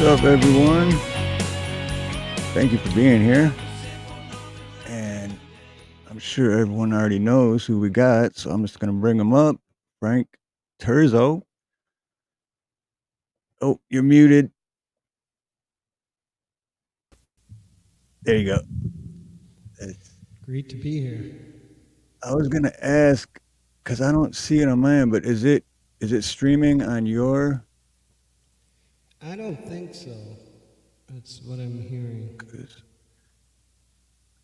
up, everyone? Thank you for being here. And I'm sure everyone already knows who we got, so I'm just going to bring them up. Frank Terzo. Oh, you're muted. There you go. It's- Great to be here. I was going to ask, because I don't see it on mine, but is it streaming on your? I don't think so. That's what I'm hearing. 'Cause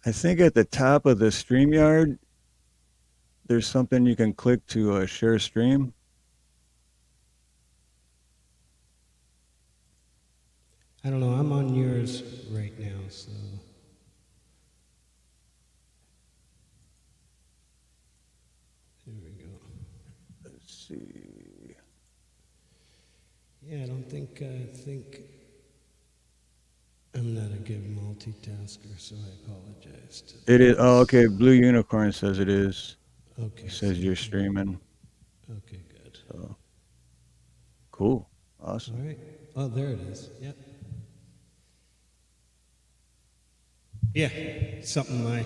I think at the top of the StreamYard, there's something you can click to share stream. I don't know. I'm on yours right now, so. There we go. Let's see. Yeah, I think I'm not a good multitasker, so I apologize. It is. Oh, okay. Blue Unicorn says it is. Okay. It says you're streaming. Okay, good. So cool. Awesome. All right. Oh, there it is. Yep. Yeah, something I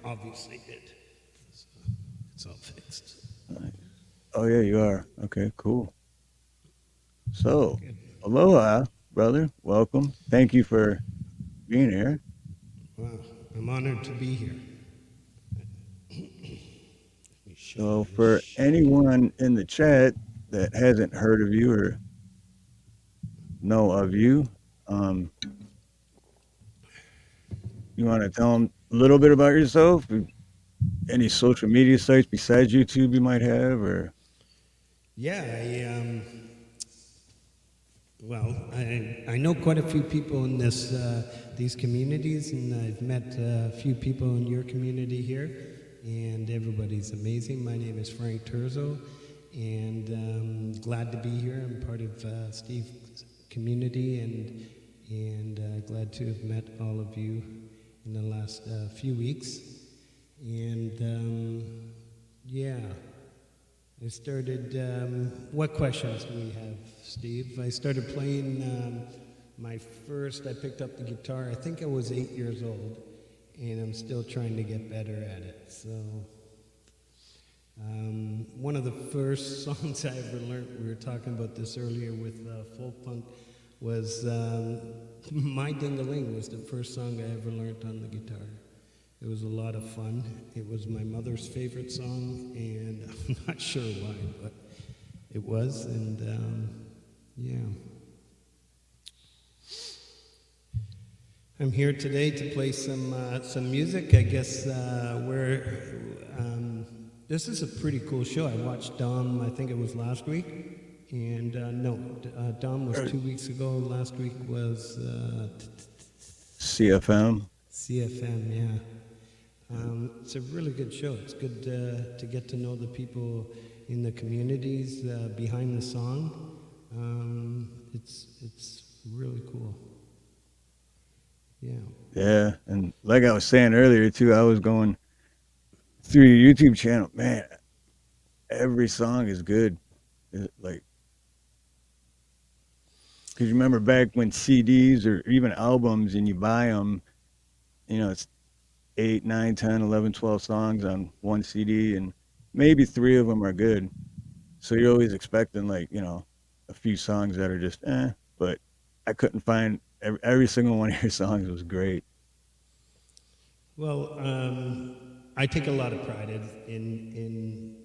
obviously did. So it's all fixed. Nice. Oh yeah, you are. Okay, cool. So, Good. aloha, brother. Welcome. Thank you for being here. Wow, I'm honored to be here. So, for anyone in the chat that hasn't heard of you or know of you, you want to tell them a little bit about yourself? Any social media sites besides YouTube you might have, or? Yeah, I know quite a few people in these communities, and I've met a few people in your community here, and everybody's amazing. My name is Frank Terzo, and glad to be here. I'm part of Steve's community, and glad to have met all of you in the last few weeks. And yeah. I started, what questions do we have, Steve? I started playing I picked up the guitar, I think I was 8 years old, and I'm still trying to get better at it. So, one of the first songs I ever learned, we were talking about this earlier with Folkpunk, was My Ding-a-Ling was the first song I ever learned on the guitar. It was a lot of fun. It was my mother's favorite song, and I'm not sure why, but it was, and yeah. I'm here today to play some music. I guess this is a pretty cool show. I watched Dom, I think it was last week, and Dom was 2 weeks ago. Last week was CFM. CFM, yeah. It's a really good show. It's good to get to know the people in the communities behind the song. It's really cool. Yeah. Yeah, and like I was saying earlier too, I was going through your YouTube channel. Man, every song is good. Like, because you remember back when CDs or even albums and you buy them, it's 8, 9, 10, 11, 12 songs on one CD, and maybe three of them are good. So you're always expecting, like, a few songs that are just but I couldn't find every single one of your songs was great. Well, I take a lot of pride in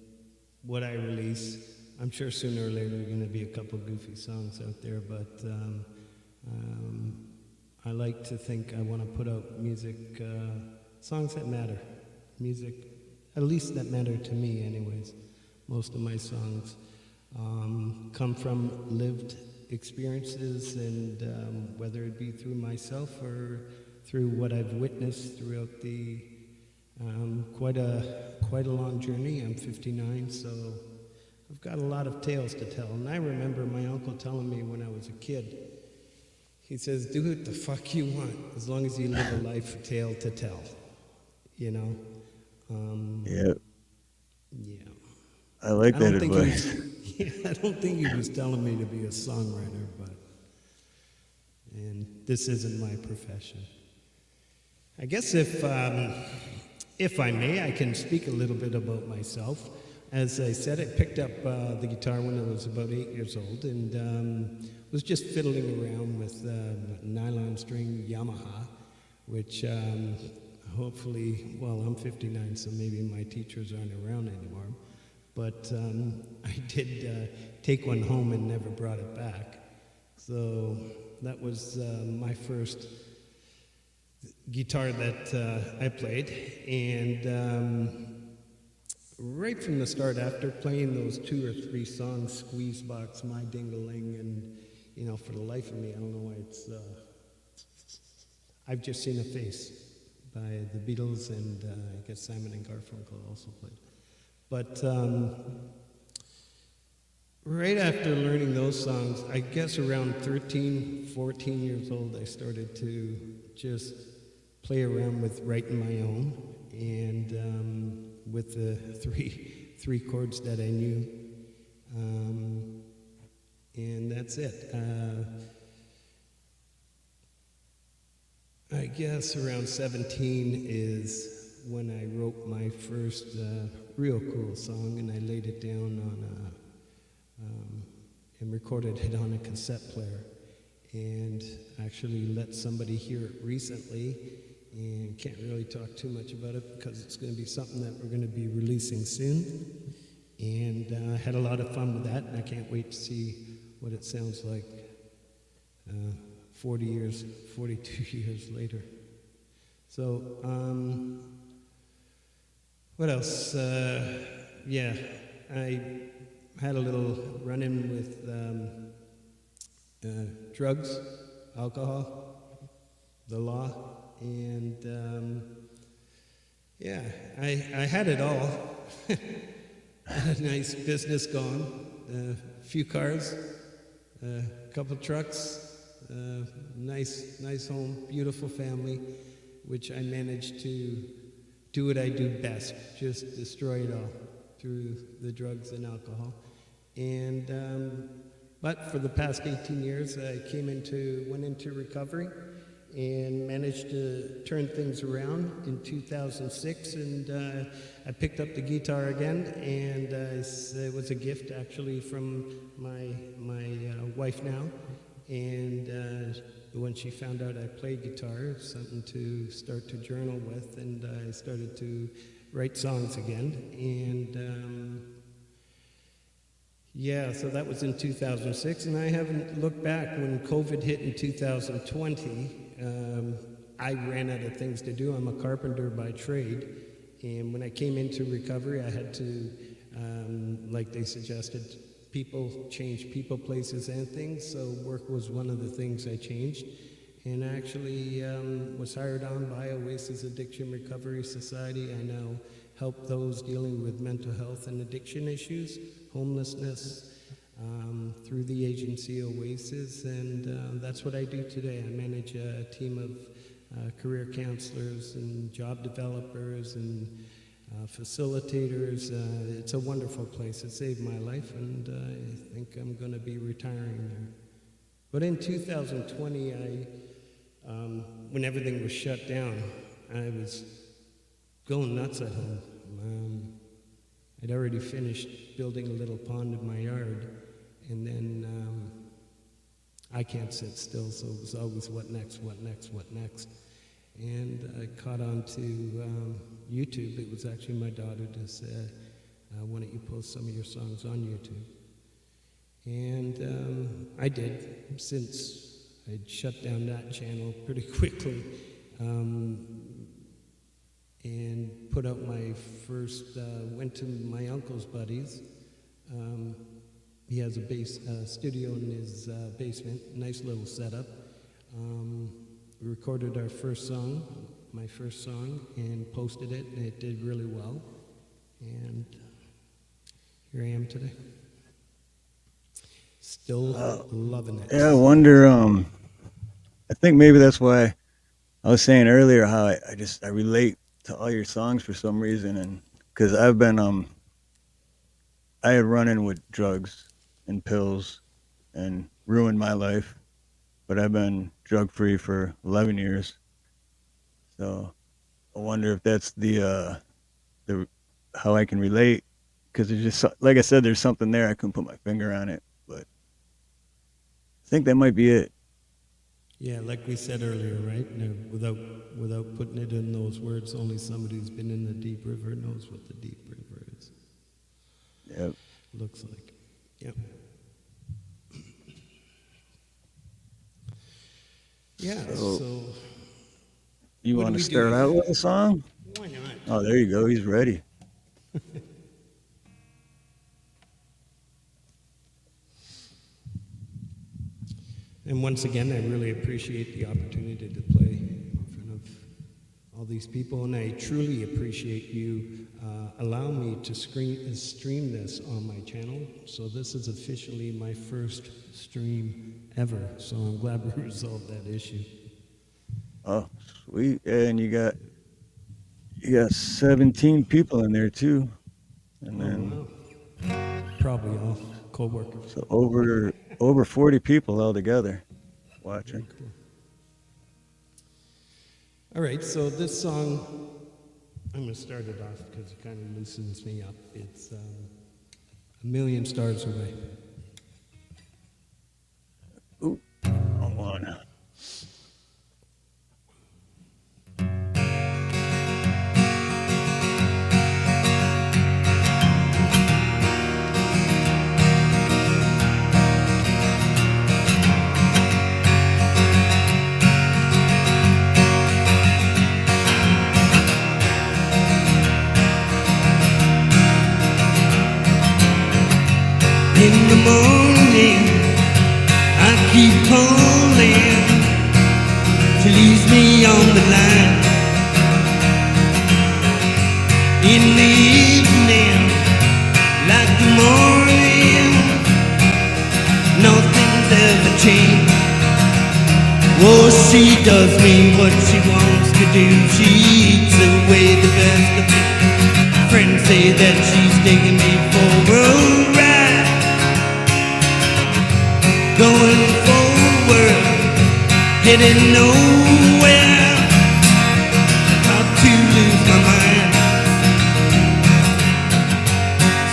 what I release. I'm sure sooner or later there are going to be a couple goofy songs out there, but I like to think I want to put out music, songs that matter. Music, at least that matter to me anyways. Most of my songs come from lived experiences, and whether it be through myself or through what I've witnessed throughout the quite a long journey. I'm 59, so I've got a lot of tales to tell. And I remember my uncle telling me when I was a kid, he says, do what the fuck you want, as long as you live a life tale to tell, Yeah. Yeah. I like that advice. I don't think he was telling me to be a songwriter, but and this isn't my profession. I guess if I may, I can speak a little bit about myself. As I said, I picked up the guitar when I was about 8 years old, and was just fiddling around with nylon string Yamaha, which hopefully, well, I'm 59, so maybe my teachers aren't around anymore. But I did take one home and never brought it back. So that was my first guitar that I played. And right from the start, after playing those 2 or 3 songs, Squeeze Box, My Ding-a-Ling, and, you know, for the life of me, I don't know why it's, I've Just Seen a Face by the Beatles, and I guess Simon and Garfunkel also played. But right after learning those songs, I guess around 13, 14 years old, I started to just play around with writing my own, and with the three chords that I knew, and that's it. I guess around 17 is when I wrote my first real cool song, and I laid it down on and recorded it on a cassette player, and actually let somebody hear it recently, and can't really talk too much about it because it's going to be something that we're going to be releasing soon, and I had a lot of fun with that, and I can't wait to see what it sounds like 42 years later. So, what else? Yeah, I had a little run-in with drugs, alcohol, the law, and yeah, I had it all. Had a nice business going, a few cars, a couple trucks, nice home, beautiful family, which I managed to do what I do best, just destroy it all through the drugs and alcohol. And but for the past 18 years, I went into recovery and managed to turn things around in 2006, and I picked up the guitar again, and it was a gift actually from my wife now, and when she found out I played guitar, it's something to start to journal with, and I started to write songs again, and yeah, so that was in 2006, and I haven't looked back. When COVID hit in 2020, I ran out of things to do. I'm a carpenter by trade, and when I came into recovery, I had to, like they suggested, change people, places, and things, so work was one of the things I changed, and actually was hired on by Oasis Addiction Recovery Society. I now help those dealing with mental health and addiction issues, homelessness, through the agency Oasis, and that's what I do today. I manage a team of career counselors and job developers and facilitators. It's a wonderful place. It saved my life, and I think I'm going to be retiring there. But in 2020, when everything was shut down, I was going nuts at home. I'd already finished building a little pond in my yard, and then I can't sit still, so it was always what next, what next, what next. And I caught on to YouTube. It was actually my daughter that said, why don't you post some of your songs on YouTube? And I did, since I'd shut down that channel pretty quickly, and put out my first, went to my uncle's buddies. He has a studio in his basement, nice little setup. We recorded our first song, my first song, and posted it, and it did really well. And here I am today. Still loving it. Yeah, I wonder. I think maybe that's why I was saying earlier how I relate to all your songs for some reason, and because I've been I had run in with drugs and pills and ruined my life, but I've been drug free for 11 years. So I wonder if that's the how I can relate because there's just like I said, there's something there. I couldn't put my finger on it, but I think that might be it. Yeah, like we said earlier, right? No, without putting it in those words, only somebody who's been in the deep river knows what the deep river is. Yep. Looks like. Yep. Yeah. So So you what do want to we start do? out with a song? Why not? Oh, there you go. He's ready. And once again, I really appreciate the opportunity to play in front of all these people, and I truly appreciate you allowing me to stream this on my channel. So this is officially my first stream ever, so I'm glad we resolved that issue. Oh, sweet. Yeah, and you got 17 people in there too, and Oh, then wow. Probably all co-workers. so over 40 people altogether watching. Very cool. All right, so this song, I'm going to start it off because it kind of loosens me up. It's A Million Stars Away. Ooh, wrong one. In the morning, I keep calling. She leaves me on the line. In the evening, like the morning, nothing's ever changed. Oh, she does me what she wants to do. She eats away the best of me. Friends say that she's taking me for a ride. Going forward, heading nowhere. About to lose my mind.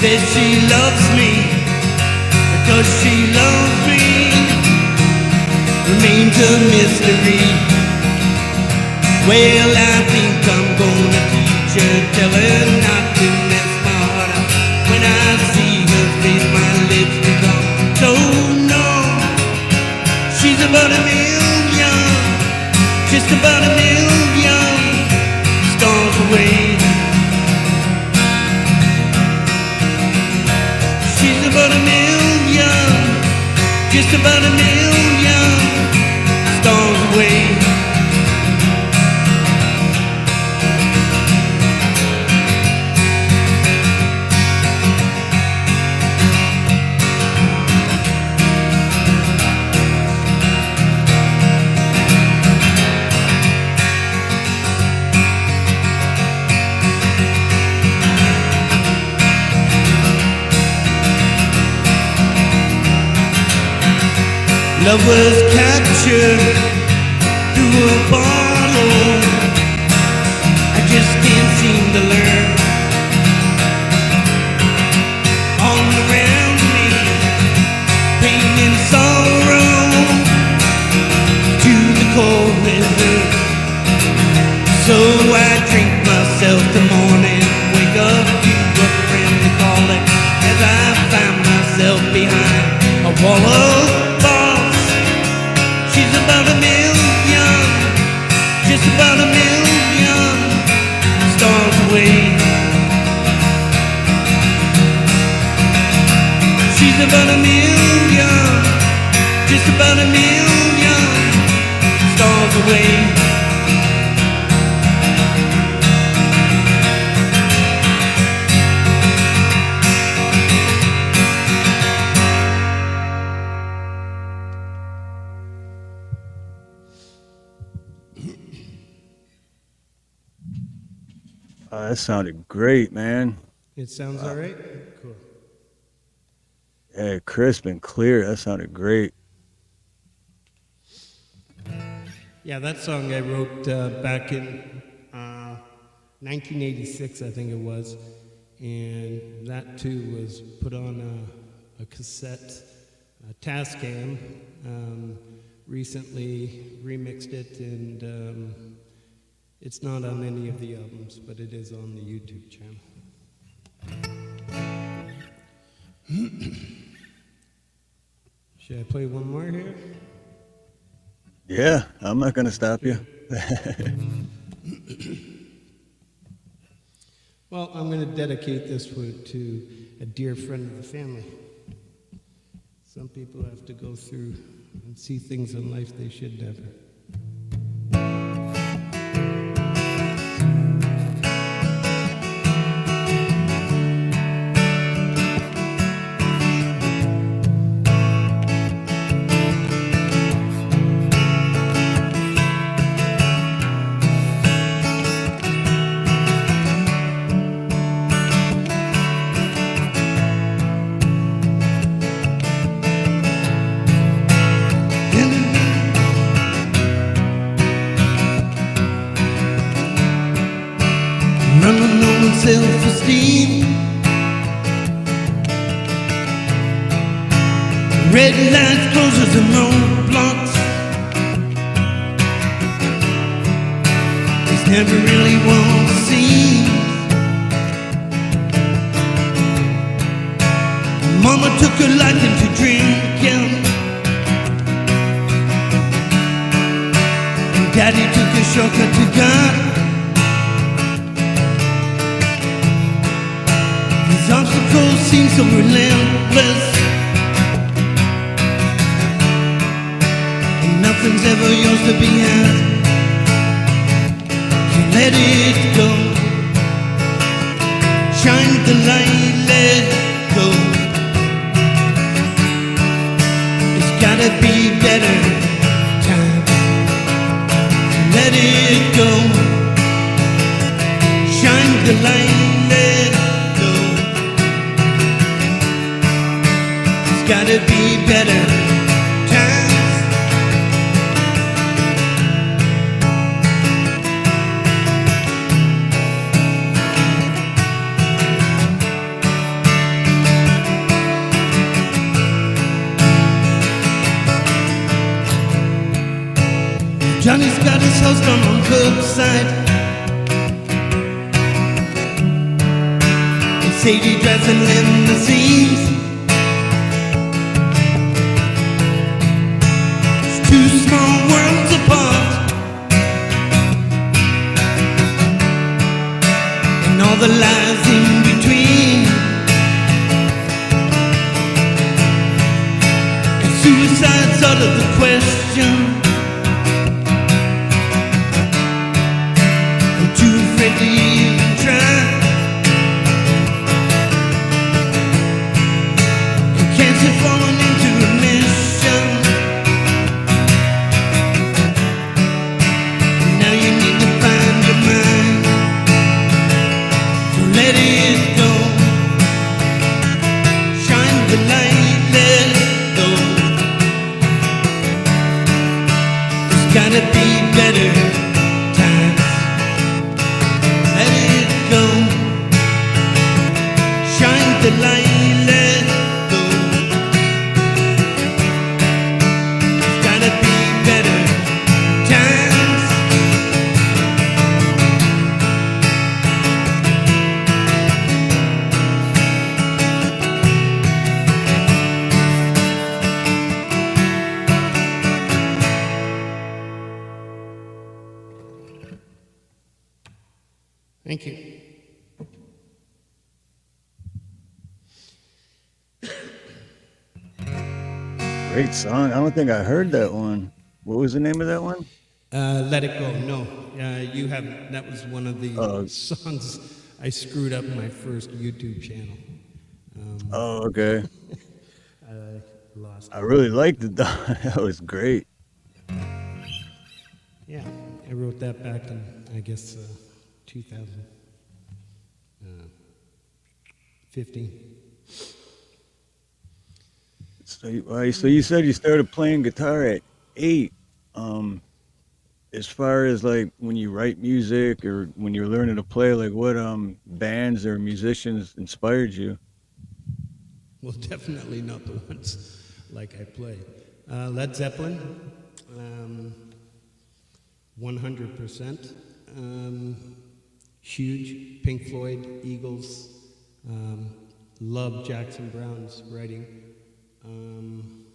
Says she loves me because she loves me. Remains a mystery. Well, I think I'm gonna teach her, tell her not to mess my heart up. When I see her face, my lips become so numb. She's about a million, just about a million stars away. She's about a million, just about a million stars away. Love was captured through a bottle. I just can't seem to learn. All around me, pain and sorrow, to the core it hurts. So I drink myself to morning, wake up to a friend to call it, as I find myself behind a wall of she's about a million, just about a million stars away. She's about a million, just about a million stars away. That sounded great, man. It sounds all right? Cool. Yeah, crisp and clear. That sounded great. Yeah, that song I wrote back in 1986, I think it was. And that too was put on a cassette, a Tascam. Recently remixed it, and it's not on any of the albums, but it is on the YouTube channel. Should I play one more here? Yeah, I'm not going to stop you. Well, I'm going to dedicate this one to a dear friend of the family. Some people have to go through and see things in life they should never. Running on self-esteem, red lights, closures and roadblocks. It's never really what it seems. Mama took a liking to drinking, and Daddy took a shortcut to God. These obstacles seem so relentless, and nothing's ever yours to be had. You let it go, shine the light, let go. It's gotta be better time. Let it go, shine the light, let go. Gotta be better times. Johnny's got his house down on curbside, and Sadie drives in limousines. Two small worlds apart, and all the lies in between. And suicide's out of the question. I'm too afraid to even try. And cancer falling into remission. Let it go, shine the light, let it go. There's gotta be better times. Let it go, shine the light, let it go. There's gotta be better times. Thank you. Great song. I don't think I heard that one. What was the name of that one? Let It Go. No, you haven't. That was one of the Oh. songs I screwed up my first YouTube channel. Oh, okay. I lost. I really liked it, though. That was great. Yeah, I wrote that back in, I guess, 2015. So you said you started playing guitar at 8. as far as like when you write music or when you're learning to play, like what bands or musicians inspired you? Well, definitely not the ones like I play. Led Zeppelin, 100%. Huge. Pink Floyd, Eagles. Um, love Jackson Browne's writing. Um,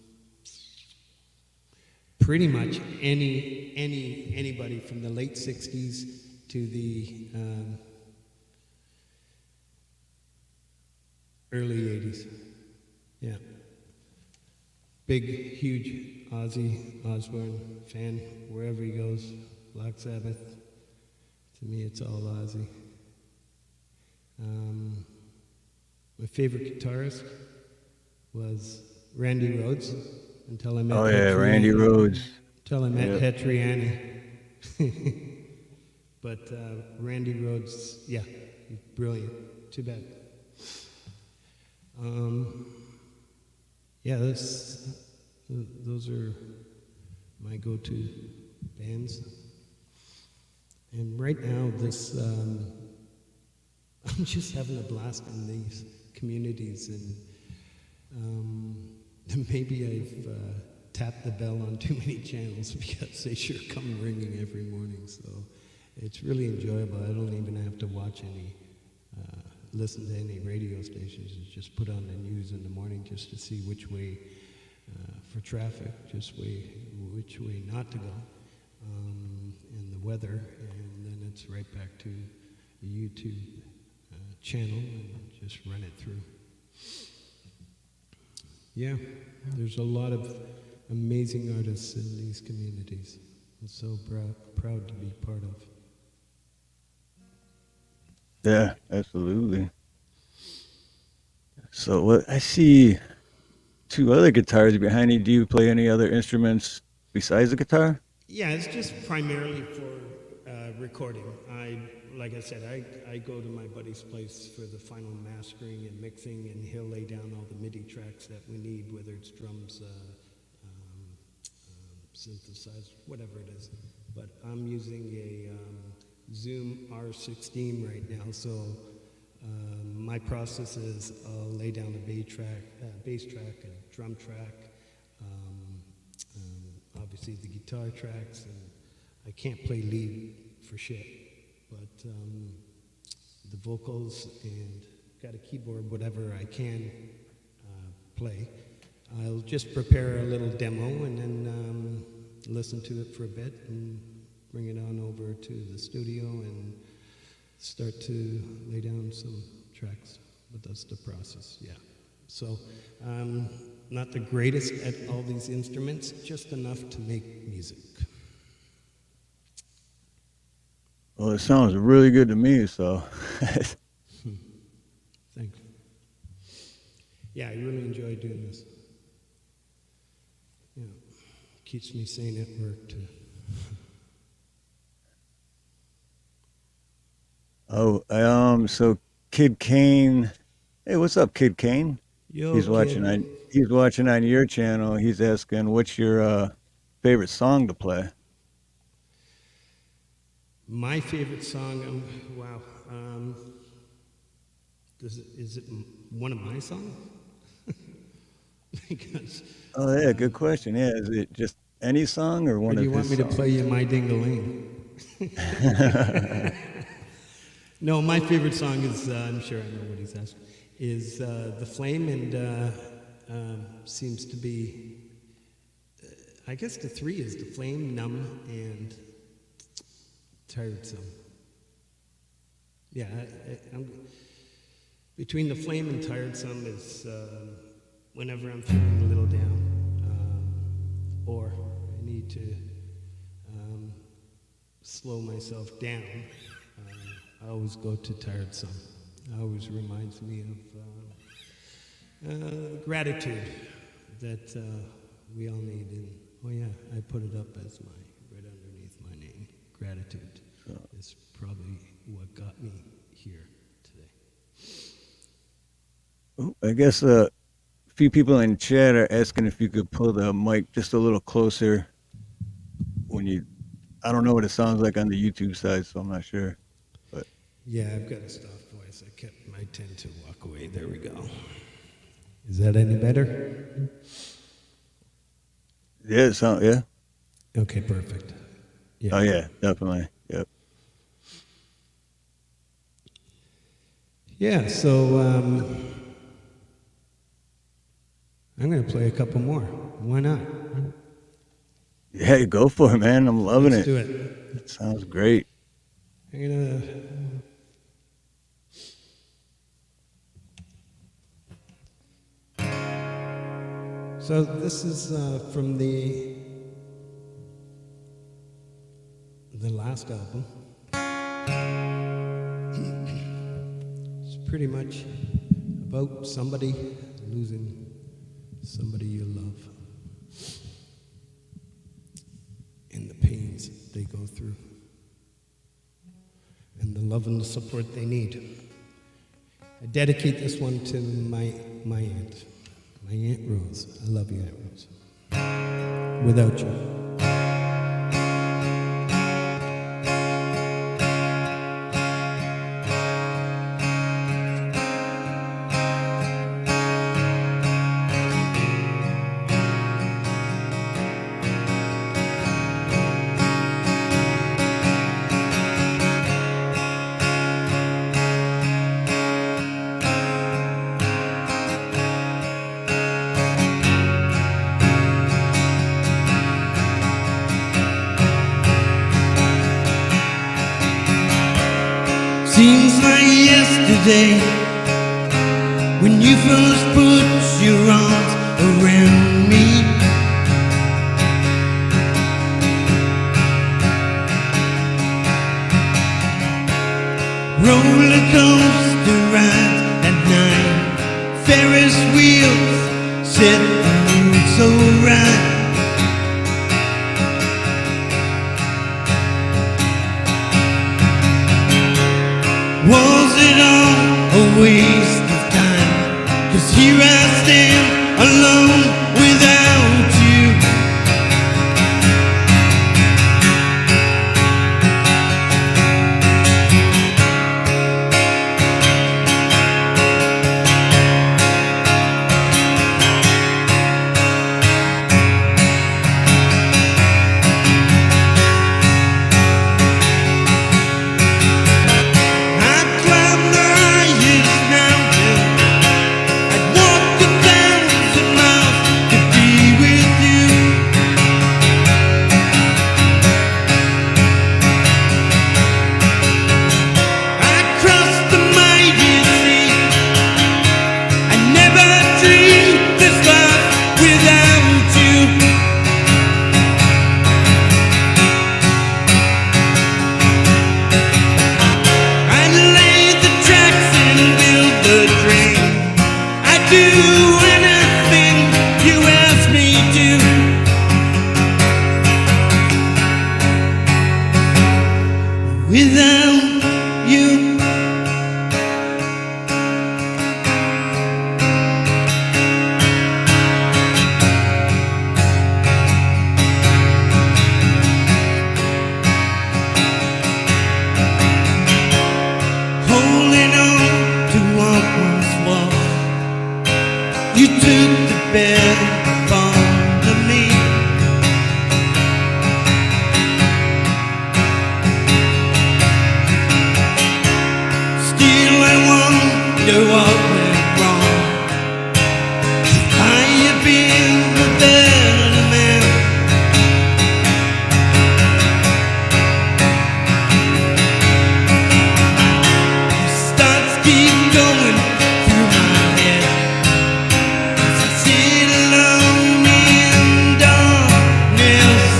Pretty much anybody from the late '60s to the early '80s. Yeah. Big, huge Ozzy Osbourne fan wherever he goes. Black Sabbath. To me, it's all Ozzy. My favorite guitarist was Randy Rhoads until I met Oh yeah, Randy Rhoads. Until I met Yeah. Hetriani. But Randy Rhoads, yeah, he's brilliant. Too bad. Yeah, those are my go-to bands. And right now, I'm just having a blast in these communities, and maybe I've tapped the bell on too many channels because they sure come ringing every morning. So it's really enjoyable. I don't even have to watch listen to any radio stations. It's just put on the news in the morning just to see which way for traffic, which way not to go, and the weather, and then it's right back to the YouTube channel and just run it through. Yeah, there's a lot of amazing artists in these communities. I'm so proud to be part of. Yeah, absolutely. So what I see two other guitars behind you. Do you play any other instruments besides the guitar? Yeah, it's just primarily for recording. Like I said, I go to my buddy's place for the final mastering and mixing, and he'll lay down all the MIDI tracks that we need, whether it's drums, synthesizer, whatever it is. But I'm using a Zoom R16 right now, so my process is I'll lay down a bass track, a drum track, obviously the guitar tracks, and I can't play lead for shit, but the vocals and got a keyboard, whatever I can play. I'll just prepare a little demo and then listen to it for a bit and bring it on over to the studio and start to lay down some tracks. But that's the process, yeah. So, not the greatest at all these instruments, just enough to make music. Well, it sounds really good to me. So, Thanks. Yeah, I really enjoy doing this. Yeah, keeps me sane at work too. so Kid Kane. Hey, what's up, Kid Kane? Yo, He's watching kid. on he's watching on your channel. He's asking what's your favorite song to play. My favorite song, wow. Is it one of my songs? Because, Oh yeah, good question. Yeah, is it just any song or or one do of you want his me to songs? play you My Ding-a-Ling? No, my favorite song is, I'm sure I know what he's asking, is The Flame, and seems to be, I guess the three is The Flame, Numb, and Tiresome. Yeah, I'm, between The Flame and Tiresome is whenever I'm feeling a little down, or I need to slow myself down. I always go to Tiresome. It always reminds me of gratitude that we all need. And oh yeah, I put it up as right underneath my name. Gratitude is probably what got me here today. Ooh, I guess a few people in chat are asking if you could pull the mic just a little closer when you I don't know what it sounds like on the YouTube side, so I'm not sure. But Yeah, I've got a soft voice. I tend to walk away. There we go. Is that any better? yeah, it sound yeah. Okay, perfect. Oh Yeah. yeah, definitely. Yep. Yeah, so I'm going to play a couple more. Why not? Yeah, go for it, man. I'm loving Let's it. do it. It sounds great. I'm going to. So this is from the last album. It's pretty much about somebody losing somebody you love and the pains they go through and the love and the support they need. I dedicate this one to my aunt, my Aunt Rose. I love you, Aunt Rose. Without you. Seems like yesterday when you first put your arms around me. Roller coaster rides at night, Ferris wheels set the mood so right. Was it all a waste of time? 'Cause here I stand alone without you. Without you, holding on to what once was, you took the bed from me. What went wrong? I have been a better man. Thoughts keep going through my head as I sit alone in darkness.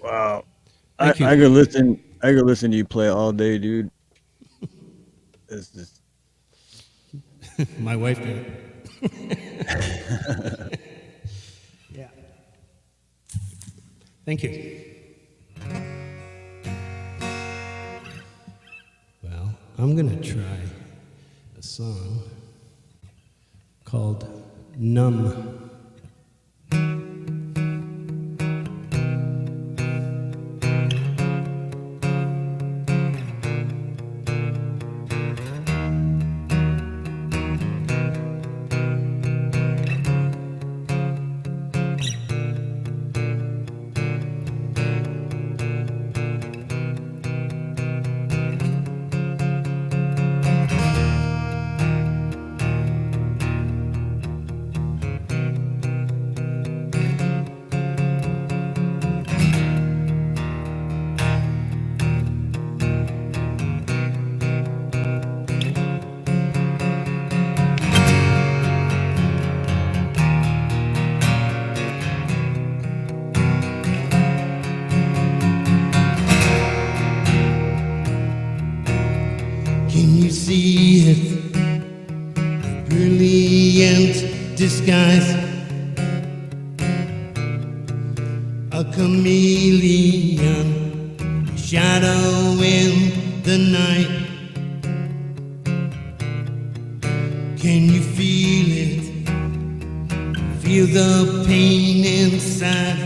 Wow. Thank you. I could listen. I could listen to you play all day, dude. It's just My wife did. Yeah. Thank you. Well, I'm going to try a song called Numb. Can you see it? A brilliant disguise, a chameleon, a shadow in the night. Can you feel it? Feel the pain inside,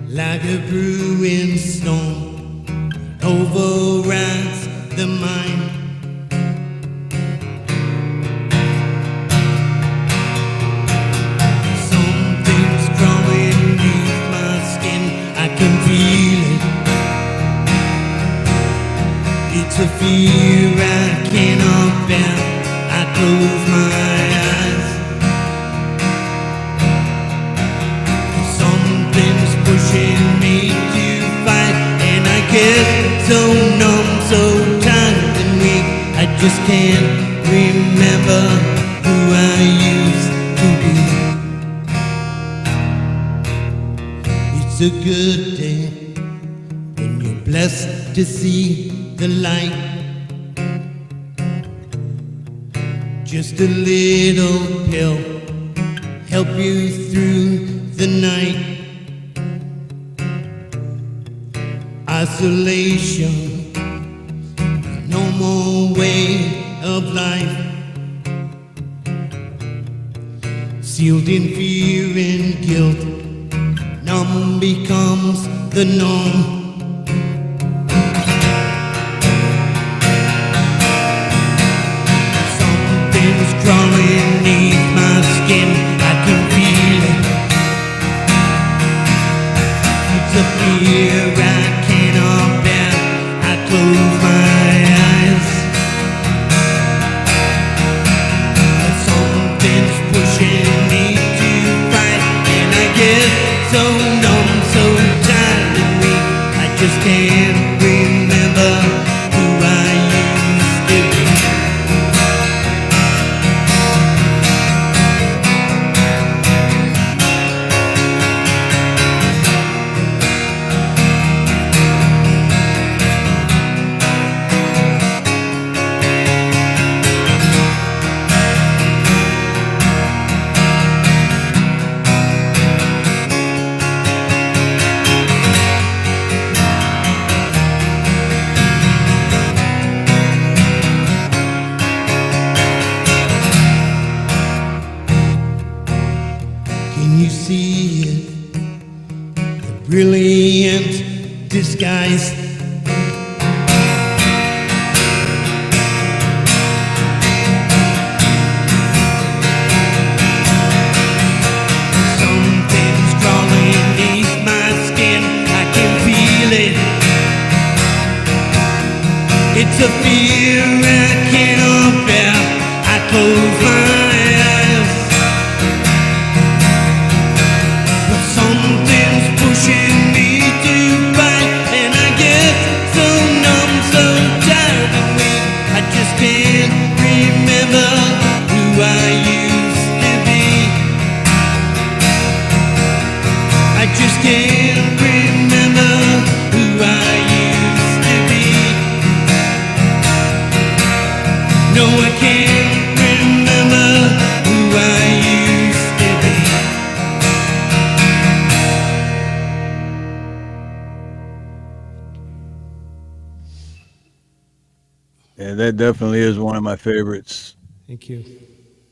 like a brewing storm overrides the mind. Something's crawling beneath my skin, I can feel it. It's a fear I cannot bear, I close my eyes. Something's pushing me to fight, and I get so numb, so tired and weak, I just can't remember who I used to be. It's a good day when you're blessed to see the light. Just a little pill help you through the night. Isolation, no more way of life, sealed in fear and guilt, numb becomes the norm. Something's crawling beneath my skin, I can feel it. It's a fear I cannot bear, I close my eyes. Something's pushing me to fight, and I get so numb, so tired and weak, I just can't remember who I used to be. Can you see it? The brilliant disguise, can't remember who I used to be. Yeah, that definitely is one of my favorites. Thank you.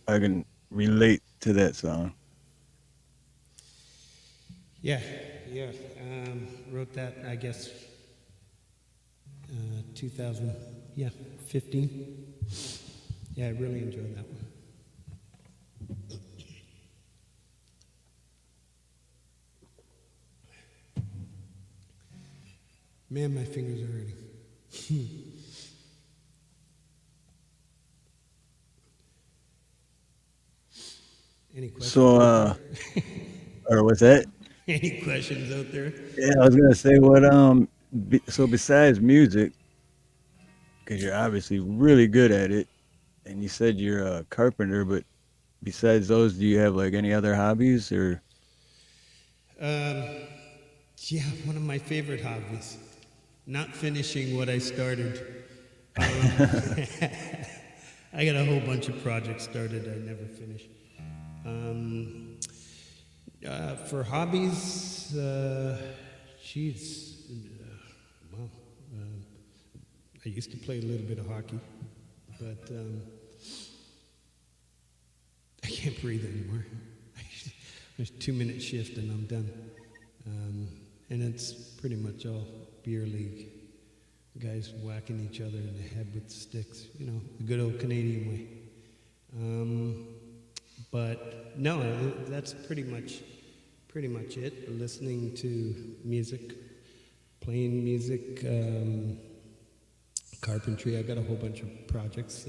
I can relate to that song. Yeah, yeah. Wrote that, I guess, 2000, yeah, 15. Yeah, I really enjoyed that one. Man, my fingers are hurting. Any questions? So, or what's that? Any questions out there? Yeah, I was gonna say what. So besides music, because you're obviously really good at it, and you said you're a carpenter, but besides those, do you have like any other hobbies or? Um, yeah, one of my favorite hobbies. Not finishing what I started. I got a whole bunch of projects started I never finished. For hobbies, geez, well, I used to play a little bit of hockey, but I can't breathe anymore. There's a 2-minute shift and I'm done. And it's pretty much all beer league. Guys whacking each other in the head with sticks, you know, the good old Canadian way. But no, that's pretty much it. Listening to music, playing music, carpentry. I got a whole bunch of projects.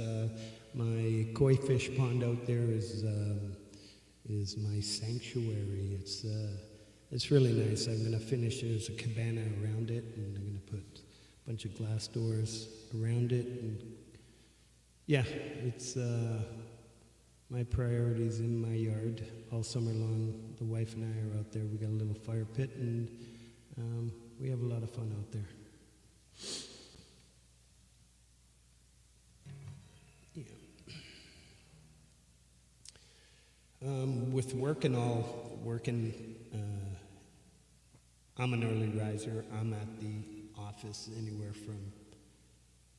My koi fish pond out there is my sanctuary. It's really nice. I'm gonna finish. There's a cabana around it, and I'm gonna put a bunch of glass doors around it. And yeah, it's my priorities in my yard all summer long. The wife and I are out there. We got a little fire pit, and we have a lot of fun out there. With work and all, I'm an early riser. I'm at the office anywhere from,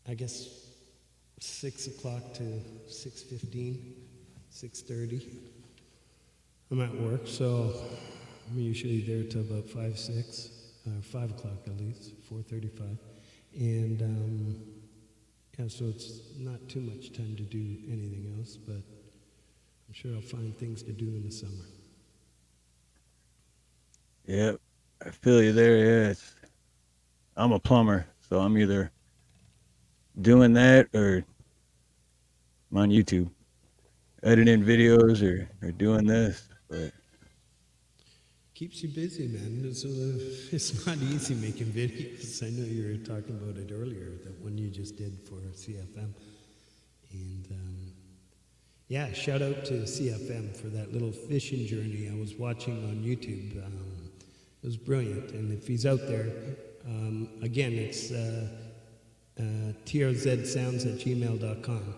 I guess, 6 o'clock to 6:15, 6:30. I'm at work, so I'm usually there till about 5, 6, or 5 o'clock at least, 4:35. And yeah, so it's not too much time to do anything else, but I'm sure I'll find things to do in the summer. Yep, I feel you there. Yeah, I'm a plumber, so I'm either doing that or I'm on YouTube editing videos or doing this. But Keeps you busy, man. It's not easy making videos. I know you were talking about it earlier, that one you just did for CFM. And yeah, shout out to CFM for that little fishing journey I was watching on YouTube. It was brilliant. And if he's out there, again, it's trzsounds@gmail.com.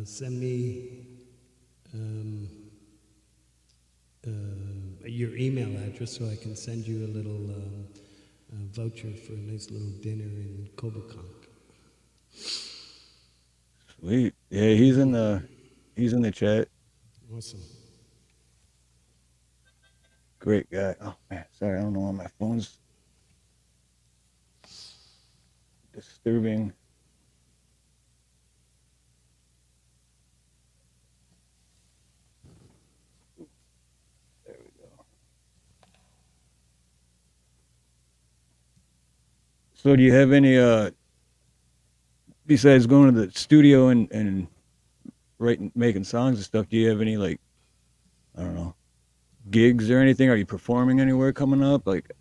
Send me your email address so I can send you a little voucher for a nice little dinner in Folkpunk. sweet. Yeah, he's in the chat. Awesome. Great guy. Oh man, sorry, I don't know why my phone's disturbing. There we go. So do you have any besides going to the studio and writing making songs and stuff, do you have any like I don't know, gigs or anything? Are you performing anywhere coming up? Like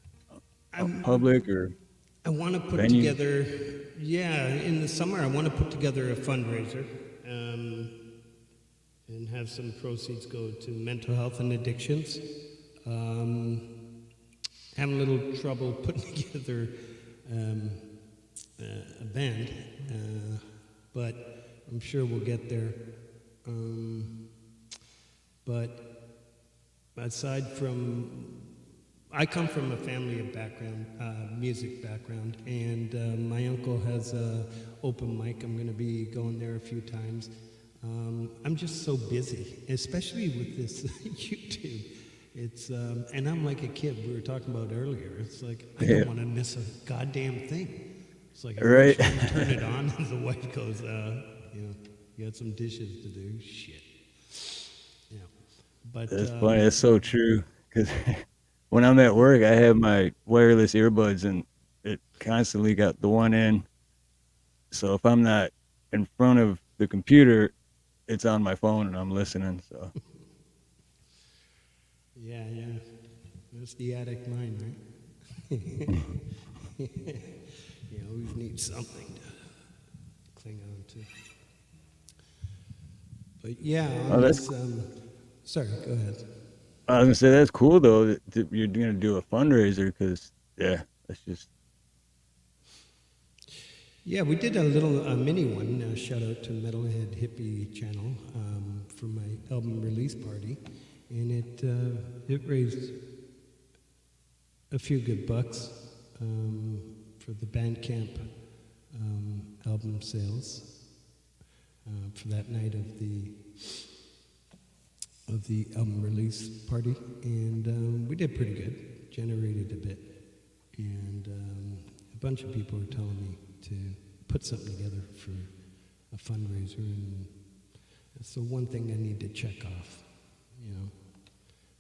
public or I want to put venue? together, yeah, in the summer, I want to put together a fundraiser and have some proceeds go to mental health and addictions. Having a little trouble putting together a band, but I'm sure we'll get there. But aside from, I come from a family of background, music background, and my uncle has a open mic. I'm going to be going there a few times. I'm just so busy, especially with this YouTube. It's and I'm like a kid we were talking about earlier. It's like I don't want to miss a goddamn thing. It's like I Right. wish I turn it on, and the wife goes, you got some dishes to do. Shit. Yeah, but That's funny. That's so true. Because when I'm at work, I have my wireless earbuds and it constantly got the one in. So if I'm not in front of the computer, it's on my phone and I'm listening. So yeah, that's the addict mind, right? You always need something to cling on to. But yeah, oh, on that's. this. Sorry, go ahead. I was gonna say that's cool though that you're gonna do a fundraiser because yeah, that's just Yeah, we did a little mini one. Shout out to Metalhead Hippie channel for my album release party, and it raised a few good bucks for the Bandcamp album sales for that night of the album release party, and we did pretty good. Generated a bit, and a bunch of people were telling me to put something together for a fundraiser, and that's the one thing I need to check off. You know,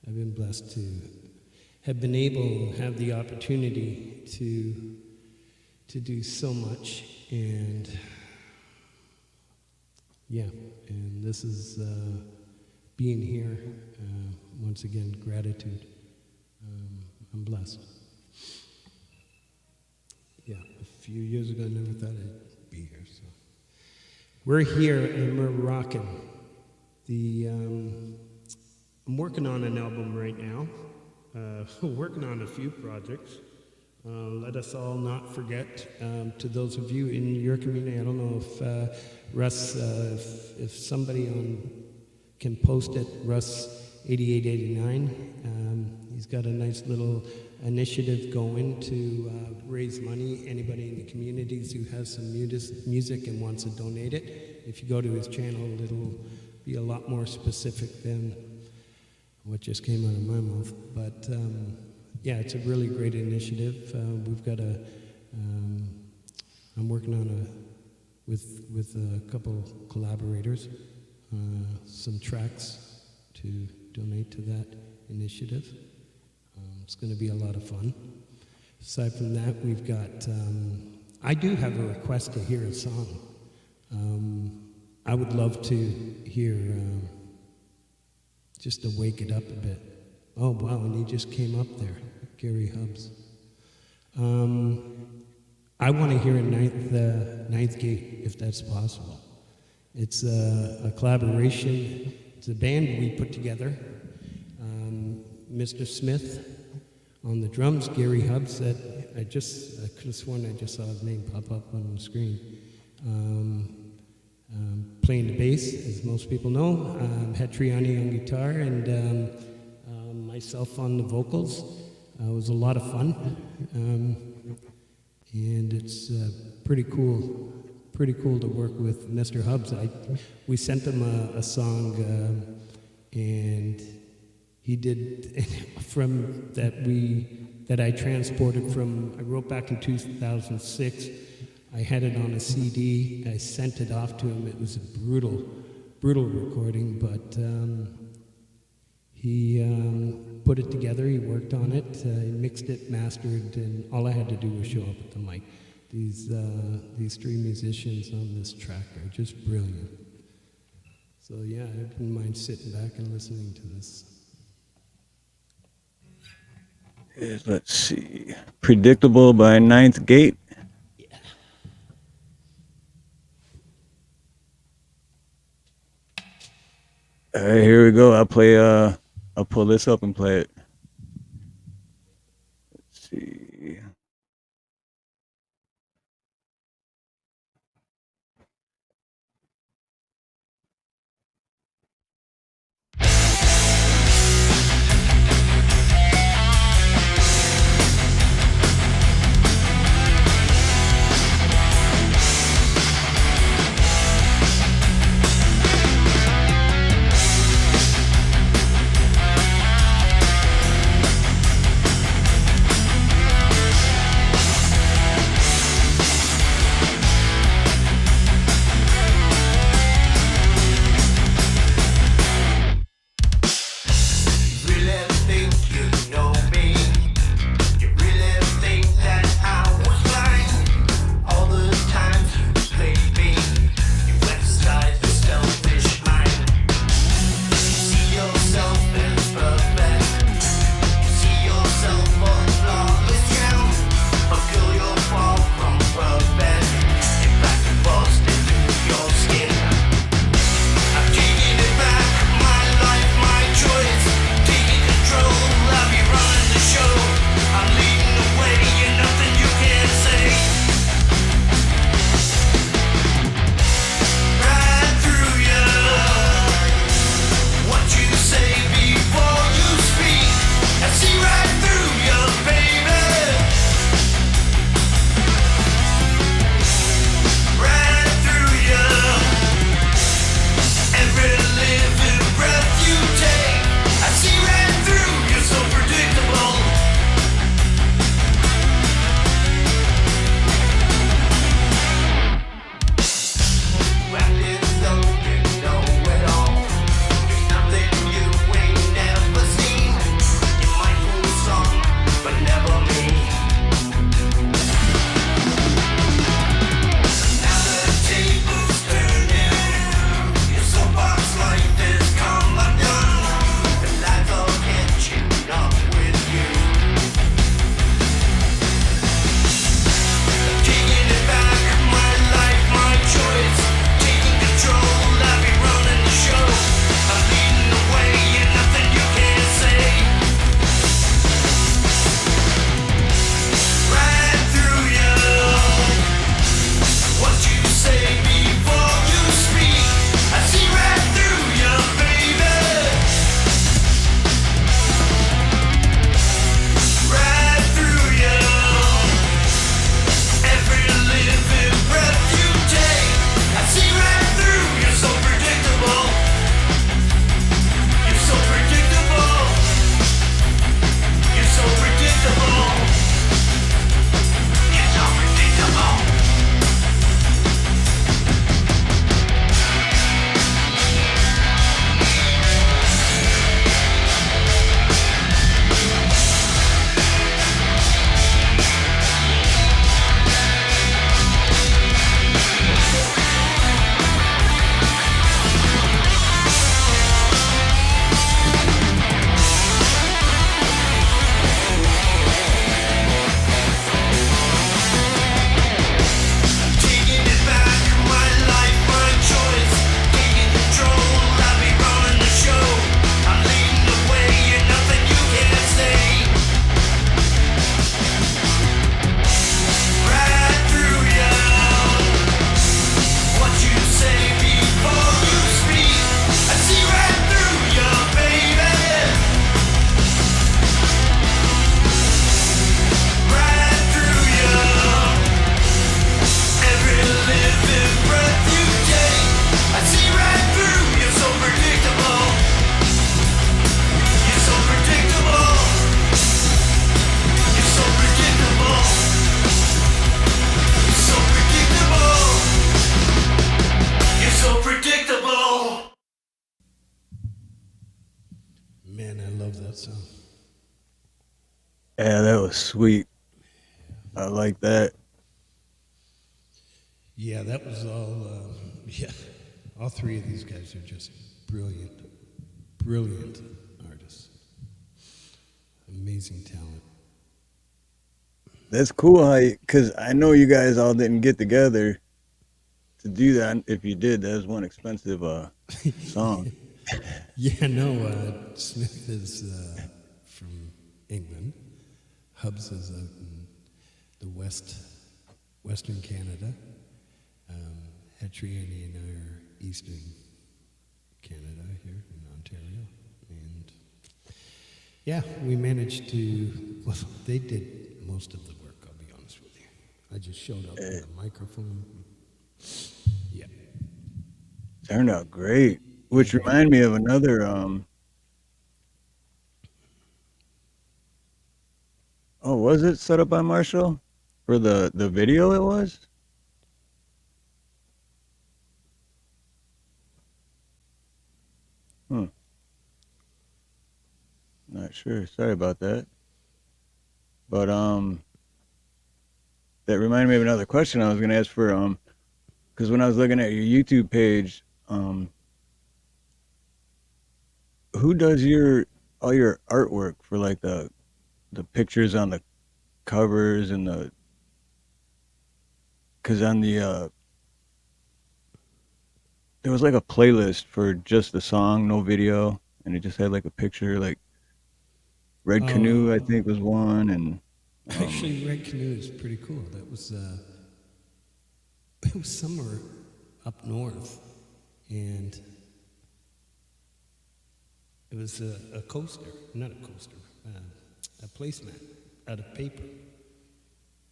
I've been blessed to have been able, have the opportunity to do so much, and yeah, and this is being here. Once again, gratitude. I'm blessed. Yeah, a few years ago, I never thought I'd be here. So we're here and we're rocking. I'm working on an album right now. Working on a few projects. Let us all not forget. To those of you in your community, I don't know if Russ, if somebody can post it, Russ 8889. He's got a nice little initiative going to raise money. Anybody in the communities who has some music and wants to donate it, if you go to his channel, it'll be a lot more specific than what just came out of my mouth. But yeah, it's a really great initiative. We've got I'm working on with a couple collaborators, some tracks to donate to that initiative. It's going to be a lot of fun. Aside from that, we've got, I do have a request to hear a song. I would love to hear, just to wake it up a bit. Oh, wow, and he just came up there, Gary Hubbs. I want to hear a Ninth Gate, if that's possible. It's a collaboration. It's a band we put together. Mr. Smith on the drums, Gary Hubbs, that I could have sworn I just saw his name pop up on the screen. Playing the bass, as most people know, Hetriani on guitar, and myself on the vocals. It was a lot of fun, and it's pretty cool to work with Mr. Hubbs. We sent him a song, and he did from that I transported from. I wrote back in 2006. I had it on a CD. I sent it off to him. It was a brutal recording, but he put it together. He worked on it. He mixed it, mastered, and all I had to do was show up at the mic. These three musicians on this track are just brilliant. So yeah, I didn't mind sitting back and listening to this. let's see, Predictable by Ninth Gate. Yeah. All right, here we go. I'll pull this up and play it. Let's see. Man, I love that song. Yeah, that was sweet. I like that. Yeah, that was all. Yeah, all three of these guys are just brilliant, brilliant artists. Amazing talent. That's cool how because I know you guys all didn't get together to do that. If you did, that was one expensive song. Yeah, no, Smith is from England. Hubs is out in the western Canada. Hetriani and I are eastern Canada here in Ontario. And yeah, we managed to, well, they did most of the work, I'll be honest with you. I just showed up with a microphone. Yeah. Turned out great. Which reminded me of another oh, was it set up by Marshall? For the video it was? Hmm. Not sure. Sorry about that. But that reminded me of another question I was gonna ask for because when I was looking at your YouTube page, who does your all your artwork for like the pictures on the covers and the because on the there was like a playlist for just the song, no video, and it just had like a picture like Red Canoe, I Oh, think was one, and um, actually, Red Canoe is pretty cool. That was, it was somewhere up north, and it was a coaster, not a coaster, a placemat out of paper.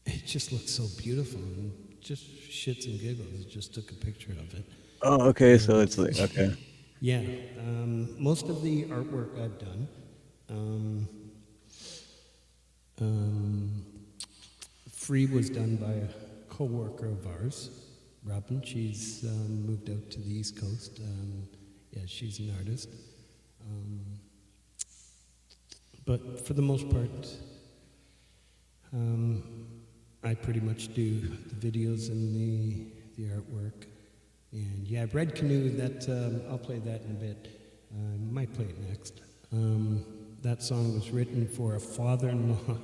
It just looked so beautiful, and just shits and giggles, just took a picture of it. oh, okay, so And it's like okay, yeah, most of the artwork I've done, um, Free was done by a co-worker of ours, Robin. She's moved out to the East Coast. Yeah, she's an artist. Um, but for the most part, I pretty much do the videos and the artwork. And yeah, Red Canoe, that I'll play that in a bit. Might play it next. That song was written for a father-in-law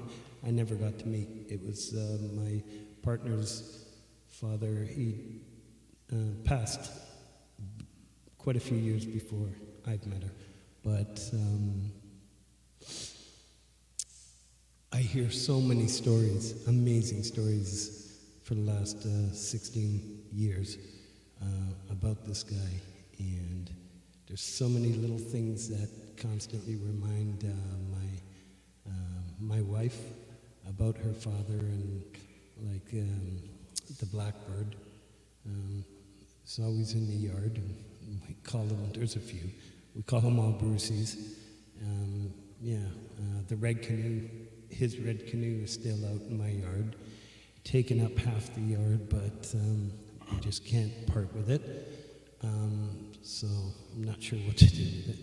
I never got to meet. It was my partner's father. He passed quite a few years before I'd met her. But I hear so many stories, amazing stories, for the last 16 years about this guy. And there's so many little things that constantly remind my wife about her father, and like the blackbird. It's always in the yard, and we call them, there's a few, we call them all Bruceys. The red canoe, his red canoe is still out in my yard, taking up half the yard, but I just can't part with it. So I'm not sure what to do with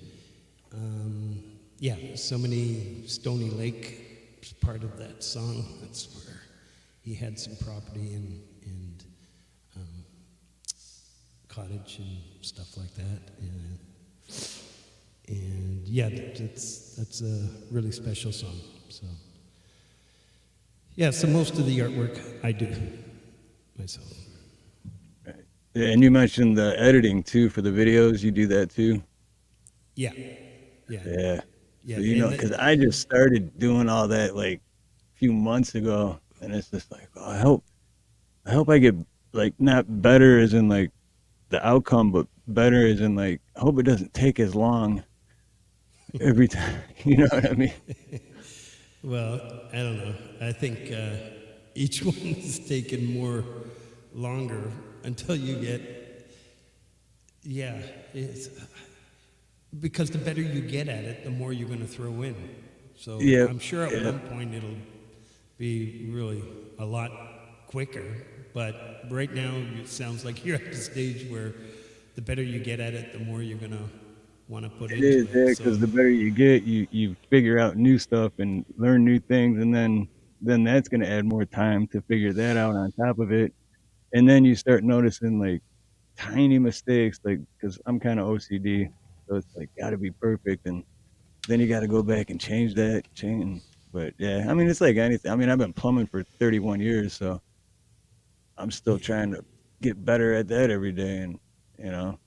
it. So many Stony Lake is part of that song. That's where he had some property and cottage and stuff like that. And yeah, that's a really special song. So yeah, so most of the artwork I do myself. yeah, and you mentioned the editing too for the videos. You do that too. Yeah, Yeah. yeah. So you know, because I just started doing all that like a few months ago, and it's just like, oh, I hope I get like not better as in like the outcome, but better as in like I hope it doesn't take as long every time. You know what I mean? Well, I don't know. I think each one is taking more longer until you get, it's because the better you get at it, the more you're going to throw in. So Yeah. I'm sure at Yeah. one point it'll be really a lot quicker. But right now it sounds like you're at the stage where the better you get at it, the more you're going to want to put It into is, it. yeah, So because the better you get, you figure out new stuff and learn new things, and then that's gonna add more time to figure that out on top of it, and then you start noticing, like, tiny mistakes, like, because 'cause I'm kinda OCD, so it's, like, gotta be perfect, and then you gotta go back and change that, but, yeah, I mean, it's like anything. I mean, I've been plumbing for 31 years, so I'm still trying to get better at that every day, and, you know?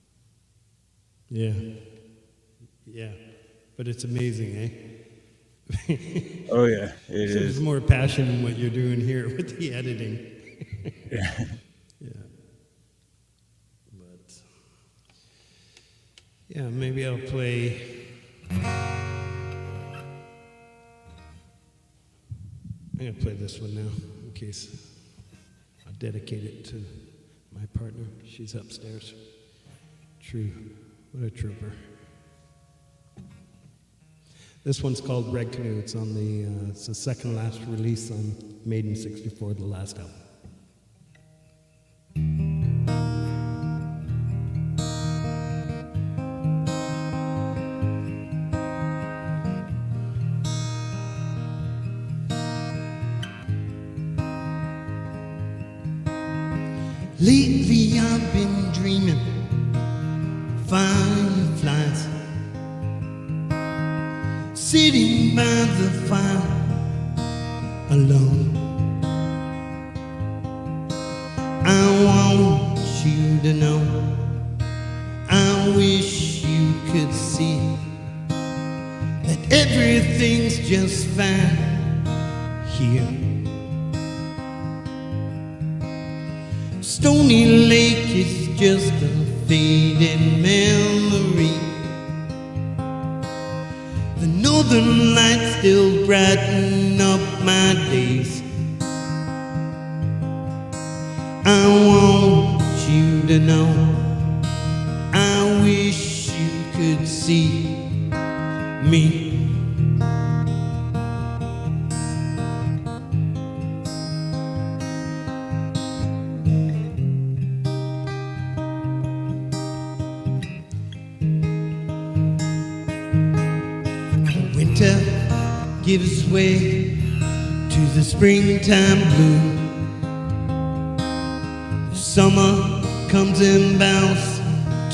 yeah, yeah, but it's amazing, eh? Oh, yeah, it So there's is. more passion in what you're doing here with the editing. Yeah, but yeah, maybe I'll play. I'm gonna play this one now in case I'll dedicate it to my partner. She's upstairs. True, what a trooper. This one's called Red Canoe. It's on it's the second last release on Maiden 64, the last album. Lately I've been dreaming fireflies, sitting by the fire alone. I want you to know, I wish you could see that everything's just fine here. Stony Lake is just a fading memory. The northern lights still brighten up my days. I want you to know, I wish you could see me. Winter gives way to the springtime blue. Summer comes and bounces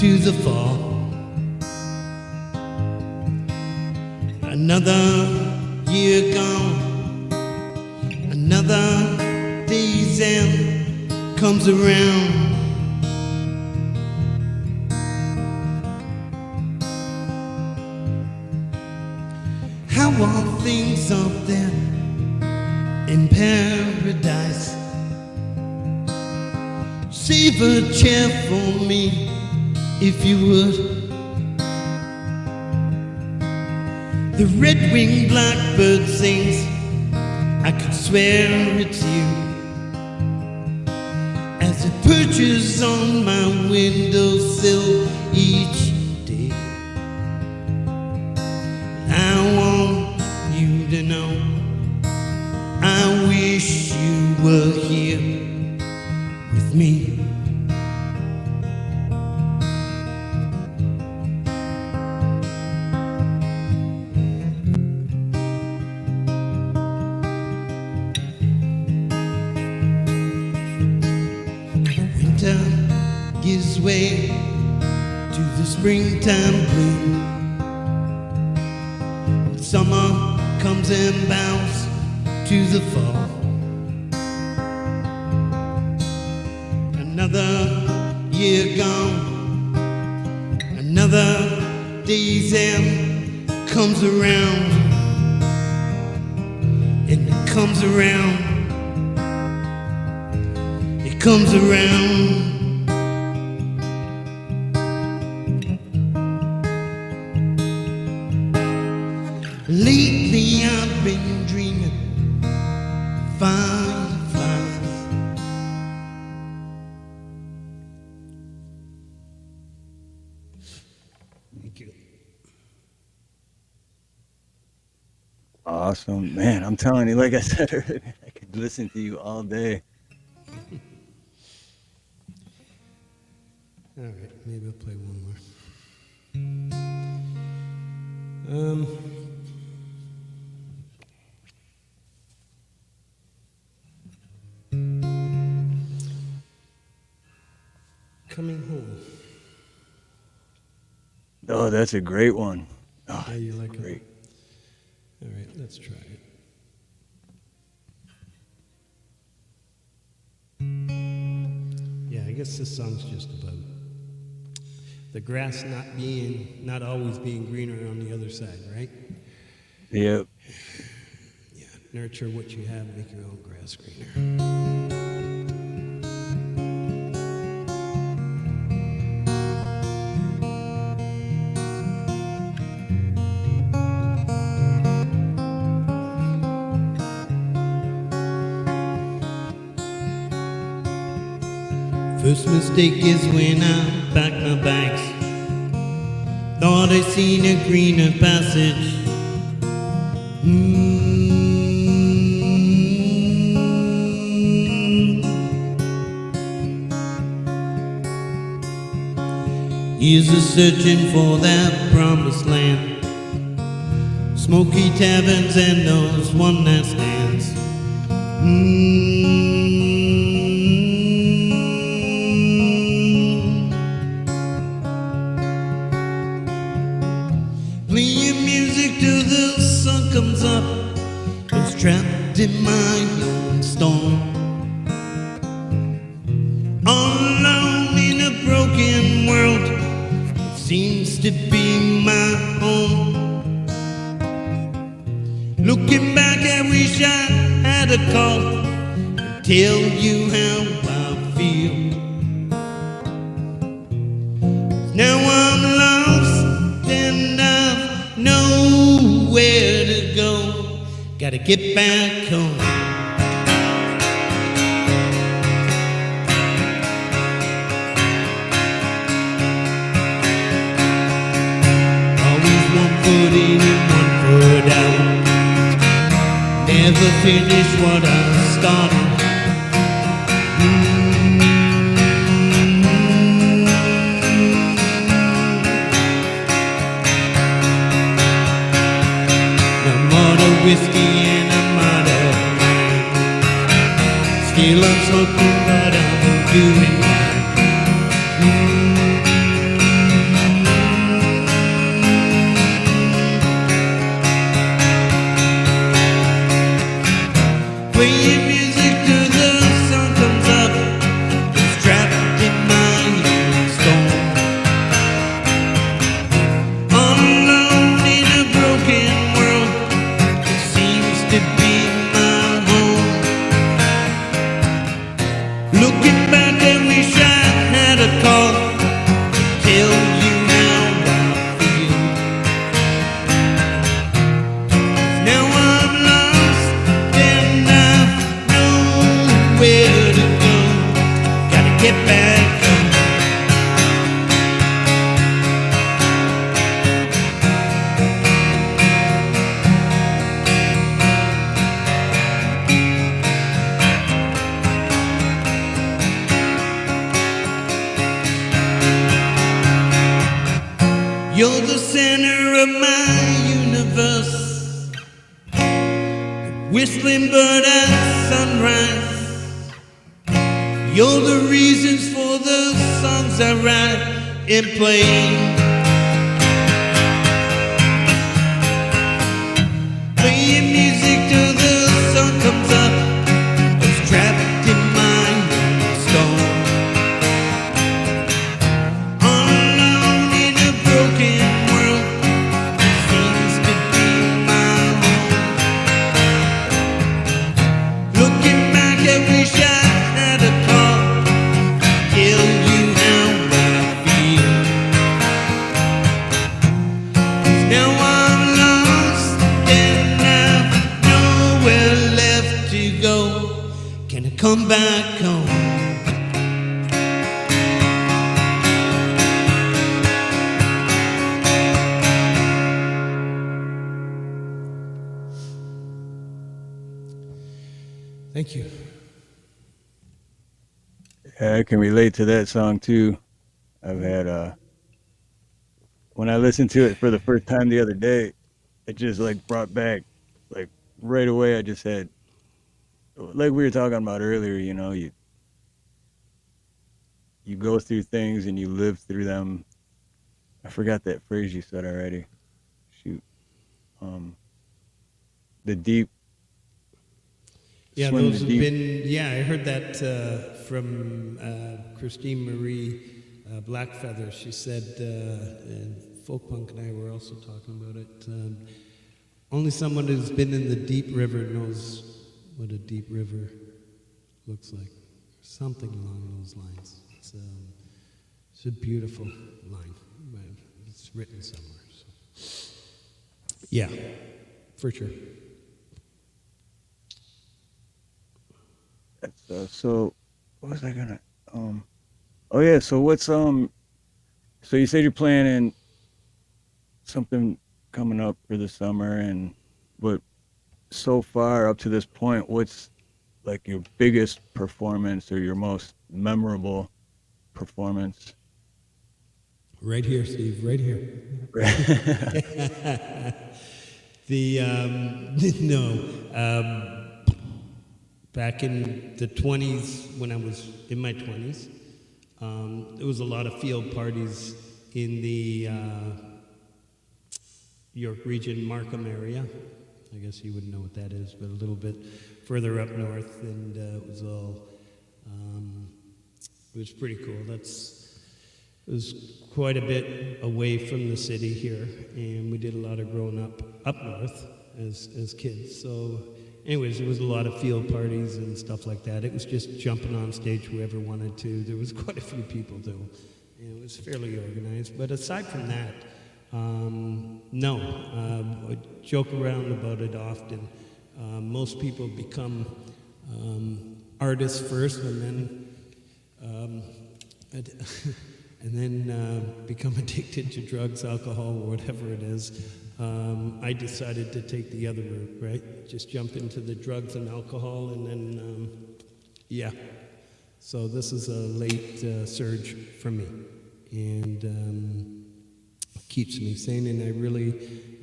to the fall. Another year gone, another day's end comes around. How are things up there in paradise? Save a chair for me, if you would. The red-winged blackbird sings, I could swear it's you, as it perches on my windowsill each day. I want you to know, I wish you were here with me. Winter gives way to the springtime blue. Summer comes and bows to the fall. Another year gone, another day's end comes around, and it comes around, it comes around. Lately I've been dreaming fireflies. Thank you. Awesome. Man, I'm telling you, like I said earlier, I could listen to you all day. All right, maybe I'll play one more. Um, Coming home. Oh, that's a great one. Oh, Yeah, you like great. it? All right, let's try it. Yeah, I guess this song's just about the grass not always being greener on the other side, right? Yep. Yeah, nurture what you have, make your own grass greener. First mistake is when I packed my bags. Thought I seen a greener passage. Years of searching for that promised land, smoky taverns and those one-night stands. Playing music till the sun comes up, was trapped in my own storm. All alone in a broken world, it seems to be my home. Looking back, I wish I had a call to tell you how I feel. Now I'm lost and I've nowhere to go. Gotta get back home. Always one foot in and one foot out. Never finish what I started. I'm out of whiskey and I'm out of wine. Still I'm smoking but I'm doing fine. Playing music till the sun comes up, it's trapped in my own storm. All alone in a broken world, it seems to be my home. Looking back, I wish I had a call to tell you how I feel. Now I'm lost and I've nowhere to go. Gotta get back home. You're the center of my universe, the whistling bird at sunrise. You're the reasons for the songs I write and play. Playing music till the sun comes up, I was trapped in my own storm. All alone in a broken world, it seems to be my home. Looking back, I wish I had a call to tell you how I feel. 'Cause now I'm lost and I've nowhere left to go. Can I come back home? Thank you. Yeah, I can relate to that song too. I've had when I listened to it for the first time the other day, it just like brought back like right away. I just had like we were talking about earlier. You go through things and you live through them. I forgot that phrase you said already. Shoot, um, the deep Yeah, swim the those have deep. been, yeah, I heard that from Christine Marie Blackfeather. She said, and Folkpunk and I were also talking about it, only someone who's been in the deep river knows what a deep river looks like. Something along those lines. It's a beautiful line. It's written somewhere. So. Yeah, for sure. So what was I gonna? Oh yeah. So what's So you said you're planning something coming up for the summer, and but so far up to this point, what's like your biggest performance or your most memorable performance? Right here, Steve, right here. Back in the 20s, when I was in my 20s, there was a lot of field parties in the York Region, Markham area. I guess you wouldn't know what that is, but a little bit further up north, and it was all, it was pretty cool. It was quite a bit away from the city here, and we did a lot of growing up north as kids. So anyways, there was a lot of field parties and stuff like that. It was just jumping on stage whoever wanted to. There was quite a few people though, and it was fairly organized. But aside from that, no, I joke around about it often. Most people become artists first, and then become addicted to drugs, alcohol, or whatever it is. I decided to take the other route, right? Just jump into the drugs and alcohol, and then, yeah. So this is a late surge for me, and keeps me sane, and I really,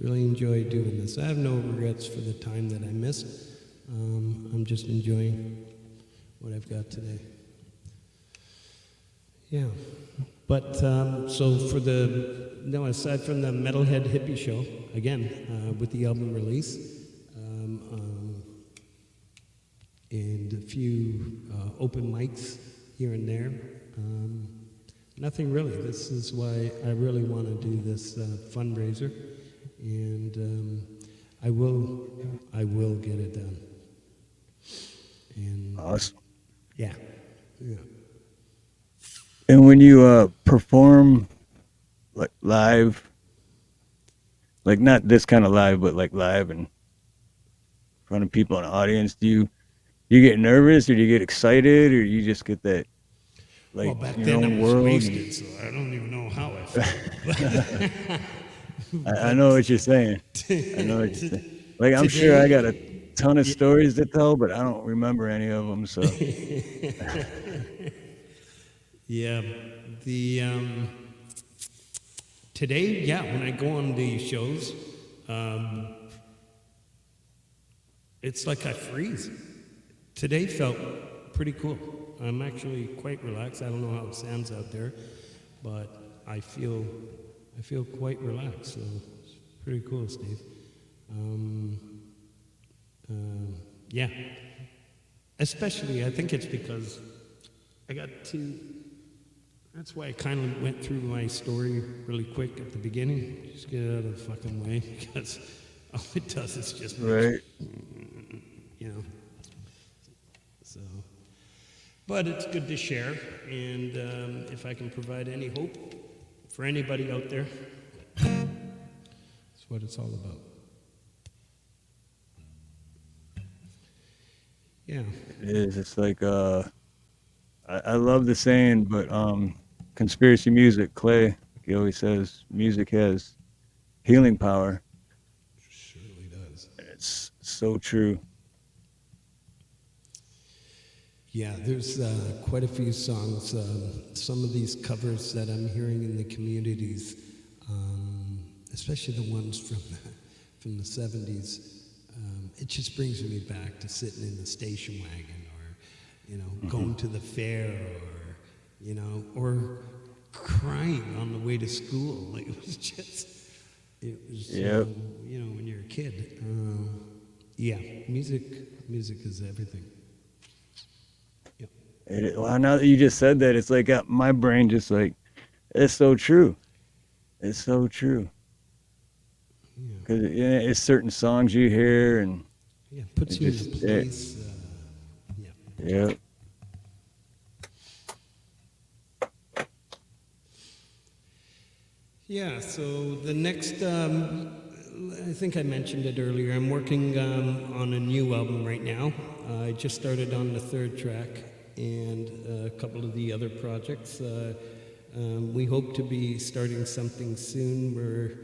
really enjoy doing this. I have no regrets for the time that I missed. I'm just enjoying what I've got today. Yeah. But, so for aside from the Metalhead Hippie Show, again, with the album release, and a few open mics here and there, nothing really. This is why I really want to do this fundraiser, and I will get it done. And Awesome. yeah. And when you perform like live, like not this kind of live, but like live and in front of people in the audience, do you get nervous or do you get excited or you just get that like Well, back your then own I was world? wasted, so I don't even know how I felt. I know what you're saying. I know what you're saying. Like I'm sure I got a ton of stories to tell, but I don't remember any of them. So Yeah, today, yeah, when I go on the shows, it's like I freeze. Today felt pretty cool. I'm actually quite relaxed. I don't know how it sounds out there, but I feel quite relaxed. So it's pretty cool, Steve. Yeah, especially I think it's because I got to. That's why I kind of went through my story really quick at the beginning. Just get it out of the fucking way, because all it does is just, right. you know. So, but it's good to share, and if I can provide any hope for anybody out there, that's what it's all about. Yeah. It is. It's like I love the saying, but conspiracy music, Clay, he always says music has healing power. It surely does. And it's so true. Yeah, there's quite a few songs. Some of these covers that I'm hearing in the communities, especially the ones from the 70s. It just brings me back to sitting in the station wagon, or going to the fair, or or crying on the way to school. Like, it was Yep. when you're a kid. Yeah, music is everything. Yep. Well, now that you just said that, it's like my brain just like, it's so true. It's so true. Yeah. Because it's certain songs you hear, and Yeah, puts it you just, in a place. yeah. Yeah, so the next, I think I mentioned it earlier, I'm working on a new album right now. I just started on the third track and a couple of the other projects. We hope to be starting something soon. We're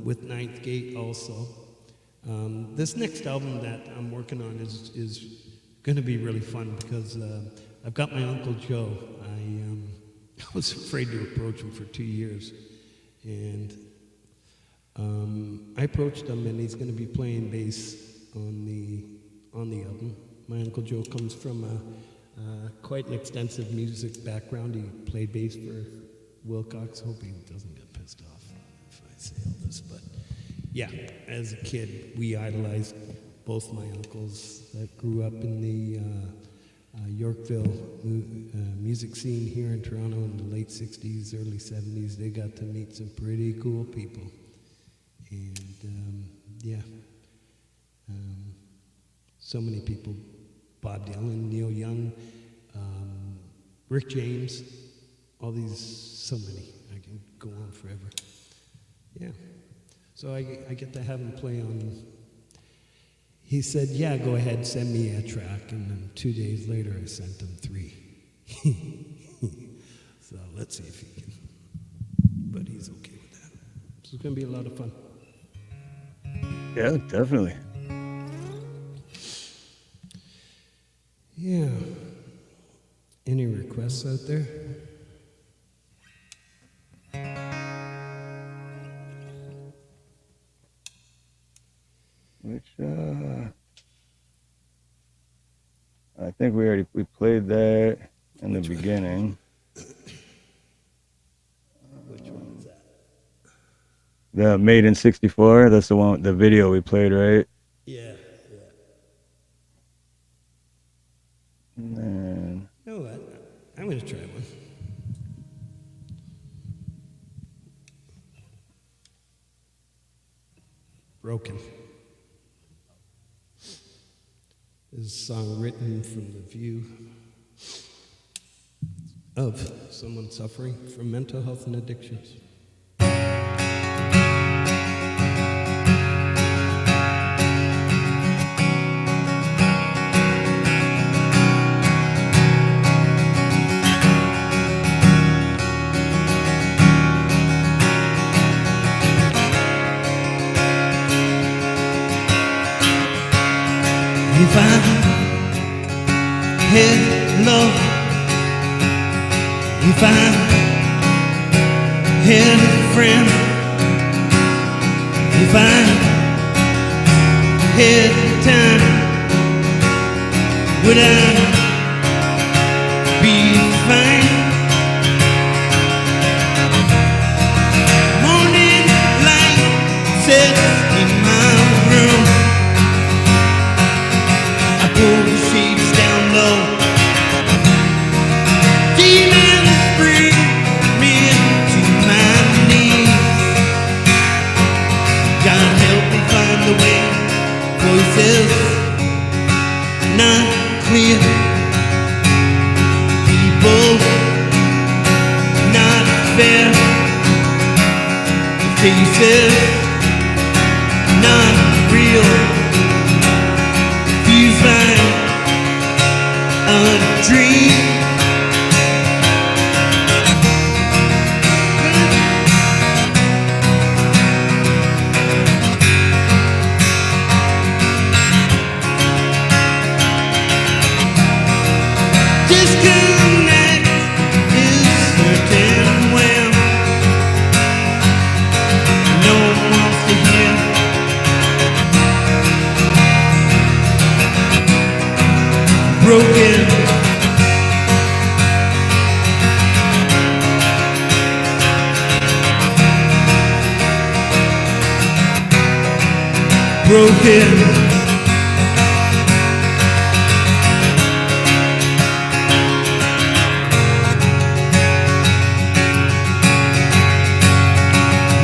with Ninth Gate also. This next album that I'm working on is going to be really fun because I've got my Uncle Joe. I was afraid to approach him for 2 years. And I approached him, and he's going to be playing bass on the album. My Uncle Joe comes from quite an extensive music background. He played bass for Wilcox. Hope he doesn't get pissed off if I say all this, but yeah, as a kid, we idolized both my uncles that grew up in the Yorkville music scene here in Toronto in the late 60s, early 70s. They got to meet some pretty cool people. And so many people, Bob Dylan, Neil Young, Rick James, all these, so many. I can go on forever. Yeah. So I get to have him play on. He said, yeah, go ahead, send me a track. And then 2 days later, I sent him 3. So let's see if he can. But he's okay with that. So it's going to be a lot of fun. Yeah, definitely. Yeah. Any requests out there? Which I think we played that in the beginning. Which one is that? The Made in '64. That's the one. The video we played, right? Yeah. And then, You know what? I'm going to try one. Broken. This is a song written from the view of someone suffering from mental health and addictions. If I had love, if I had a friend, if I had time, would I be fine? Morning light sets in my room. Pull the sheets down low. Demons bring me to my knees. God help me find the way. Voices not clear. People not fair. Faces not real. Feels like a dream. Disconnect is certain when no broken. Broken.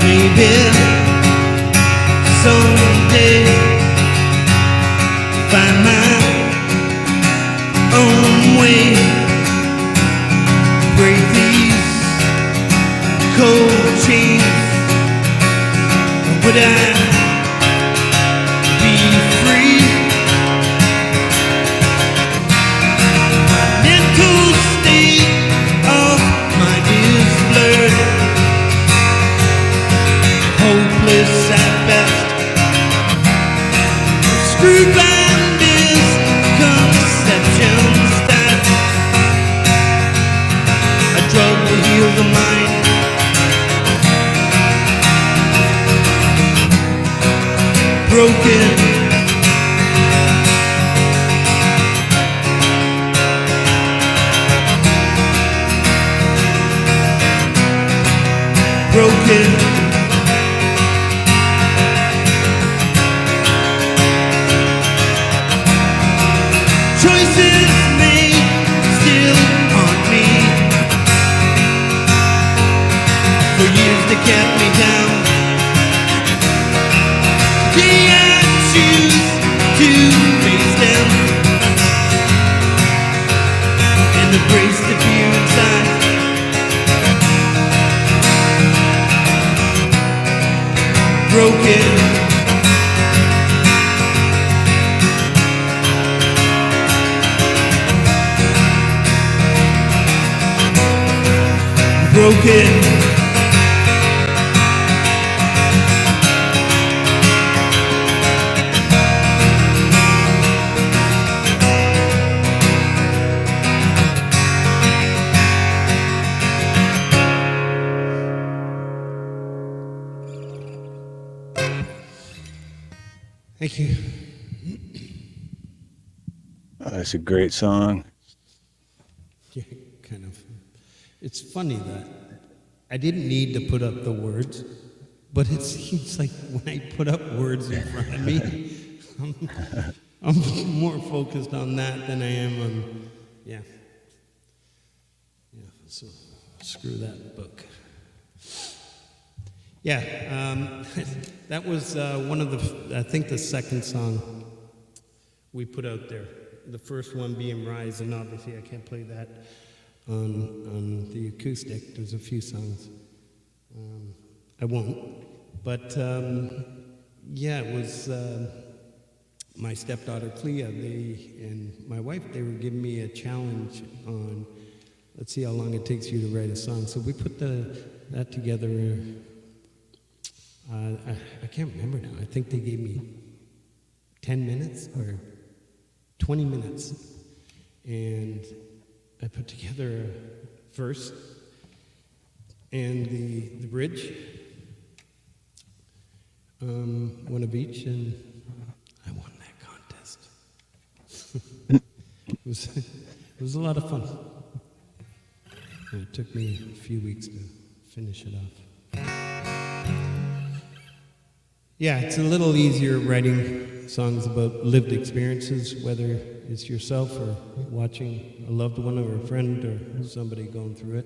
Maybe someday find my own way, break these cold chains. Would I be free? My mental state of mind is blurred, hopeless at best. Screwed by misconceptions that a drug will heal the mind. Broken. Broken. Choices made still haunt me. For years they kept me down. Today I choose to face them and embrace the fear inside. Broken. Broken. Thank you. That's a great song. Yeah, kind of. It's funny that I didn't need to put up the words, but it seems like when I put up words in front of me, I'm more focused on that than I am on, yeah. Yeah, so screw that book. Yeah, that was one of the, I think the second song we put out there. The first one being Rise, and obviously I can't play that on the acoustic. There's a few songs. I won't. But yeah, it was my stepdaughter Clea, and my wife, they were giving me a challenge on, let's see how long it takes you to write a song. So we put that together. I can't remember now. I think they gave me 10 minutes or 20 minutes. And I put together a verse and the bridge, one of each, and I won that contest. It was a lot of fun. And it took me a few weeks to finish it off. Yeah, it's a little easier writing songs about lived experiences, whether it's yourself or watching a loved one or a friend or somebody going through it.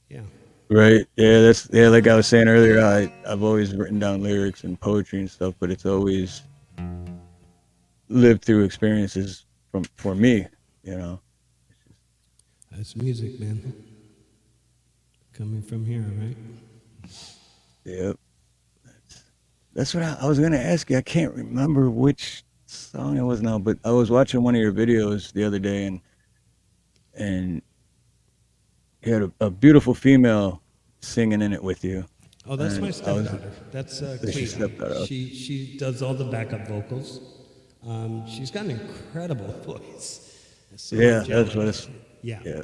Yeah. Right. Yeah, like I was saying earlier, I've always written down lyrics and poetry and stuff, but it's always lived through experiences for me, you know. That's music, man. Coming from here, right? Yep. That's what I was gonna ask you. I can't remember which song it was now, but I was watching one of your videos the other day, and you had a beautiful female singing in it with you. Oh, that's And my stepdaughter. That's That's Clea. your stepdaughter. She does all the backup vocals. She's got an incredible voice. So Yeah, angelic. that's what it's. Yeah. Yeah.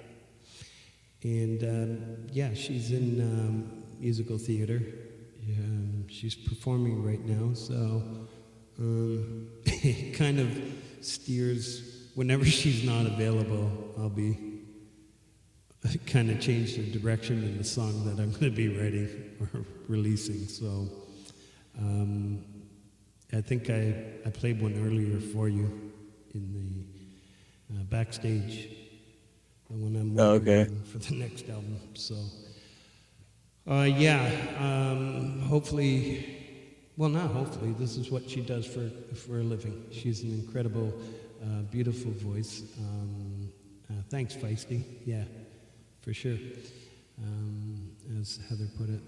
And yeah, she's in musical theater. She's performing right now, so it kind of steers whenever she's not available, I'll be kind of change the direction in the song that I'm going to be writing or releasing. So I think I played one earlier for you in the backstage, the one I'm working on for the next album. So hopefully, well, not hopefully, this is what she does for a living. She's an incredible, beautiful voice. Thanks, Feisty. Yeah, for sure. As Heather put it.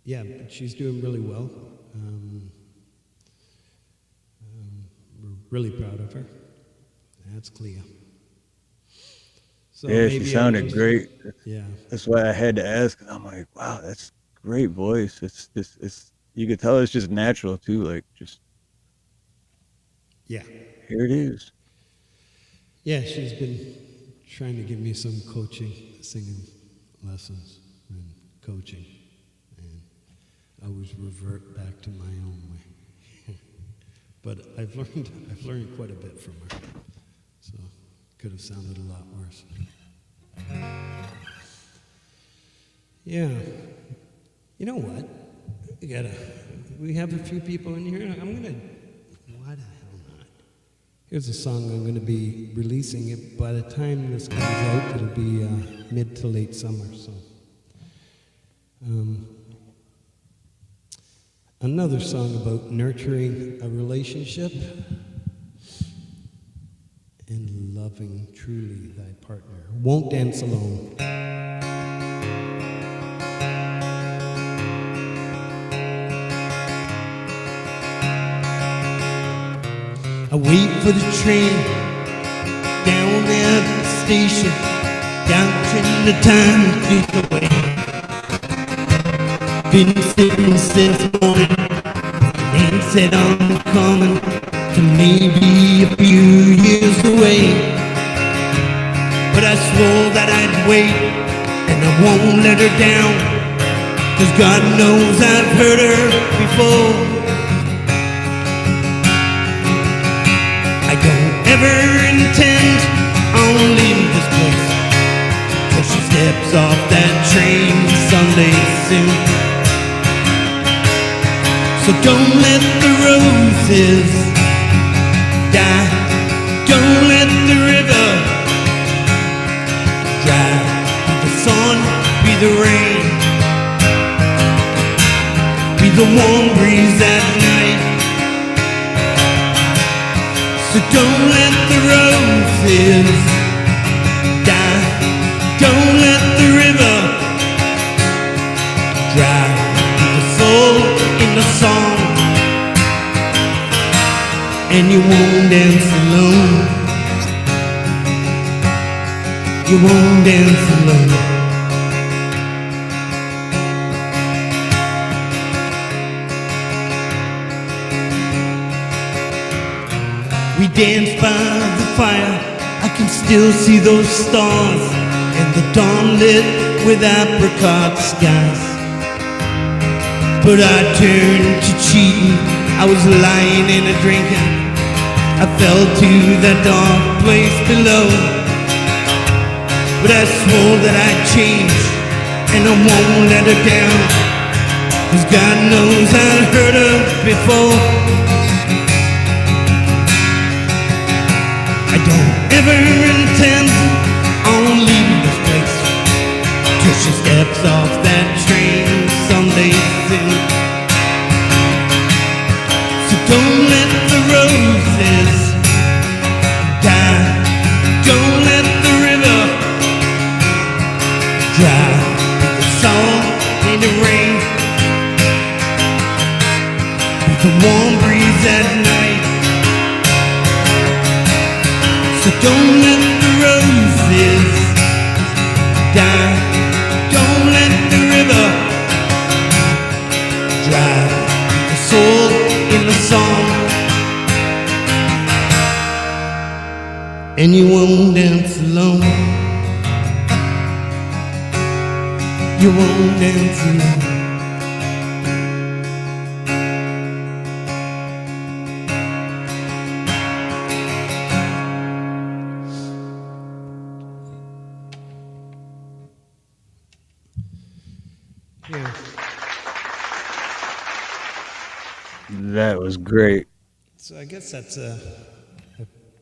But she's doing really well. We're really proud of her. That's Clea. So yeah, she sounded great. Yeah. That's why I had to ask. I'm like, wow, that's great voice. It's you could tell it's just natural too. Like just yeah. Here it is. Yeah, she's been trying to give me some coaching, singing lessons and coaching, and I always revert back to my own way. But I've learned quite a bit from her. So could have sounded a lot worse. Yeah. You know what? We have a few people in here. Why the hell not? Here's a song I'm gonna be releasing. It by the time this comes out, it'll be mid to late summer. So another song about nurturing a relationship and loving truly thy partner. Won't dance alone. I wait for the train down at the station, counting the time fleets away. Been sitting since morning, ain't said I'm coming to maybe a few years away. But I swore that I'd wait, and I won't let her down, 'cause God knows I've hurt her before. I don't ever intend on leaving this place till she steps off that train someday soon. So don't let the roses die, don't let the river dry, be the sun, be the rain, be the warm breeze at night. So don't let the roses die, don't let the river dry, be the soul in the song, and you won't dance alone, you won't dance alone. We danced by the fire, I can still see those stars, and the dawn lit with apricot skies. But I turned to cheating, I was lying and a drinking, I fell to that dark place below. But I swore that I'd change, and I won't let her down, 'cause God knows I'd hurt her before. I don't ever intend on leaving this place till she steps off that train someday soon. So don't let the roses die, don't let the river dry, be the sun in the rain, be the warm breeze at night. So don't let the roses die, don't let the river dry, the soul in the song, and you won't dance alone, you won't dance alone. That was great. So I guess that's a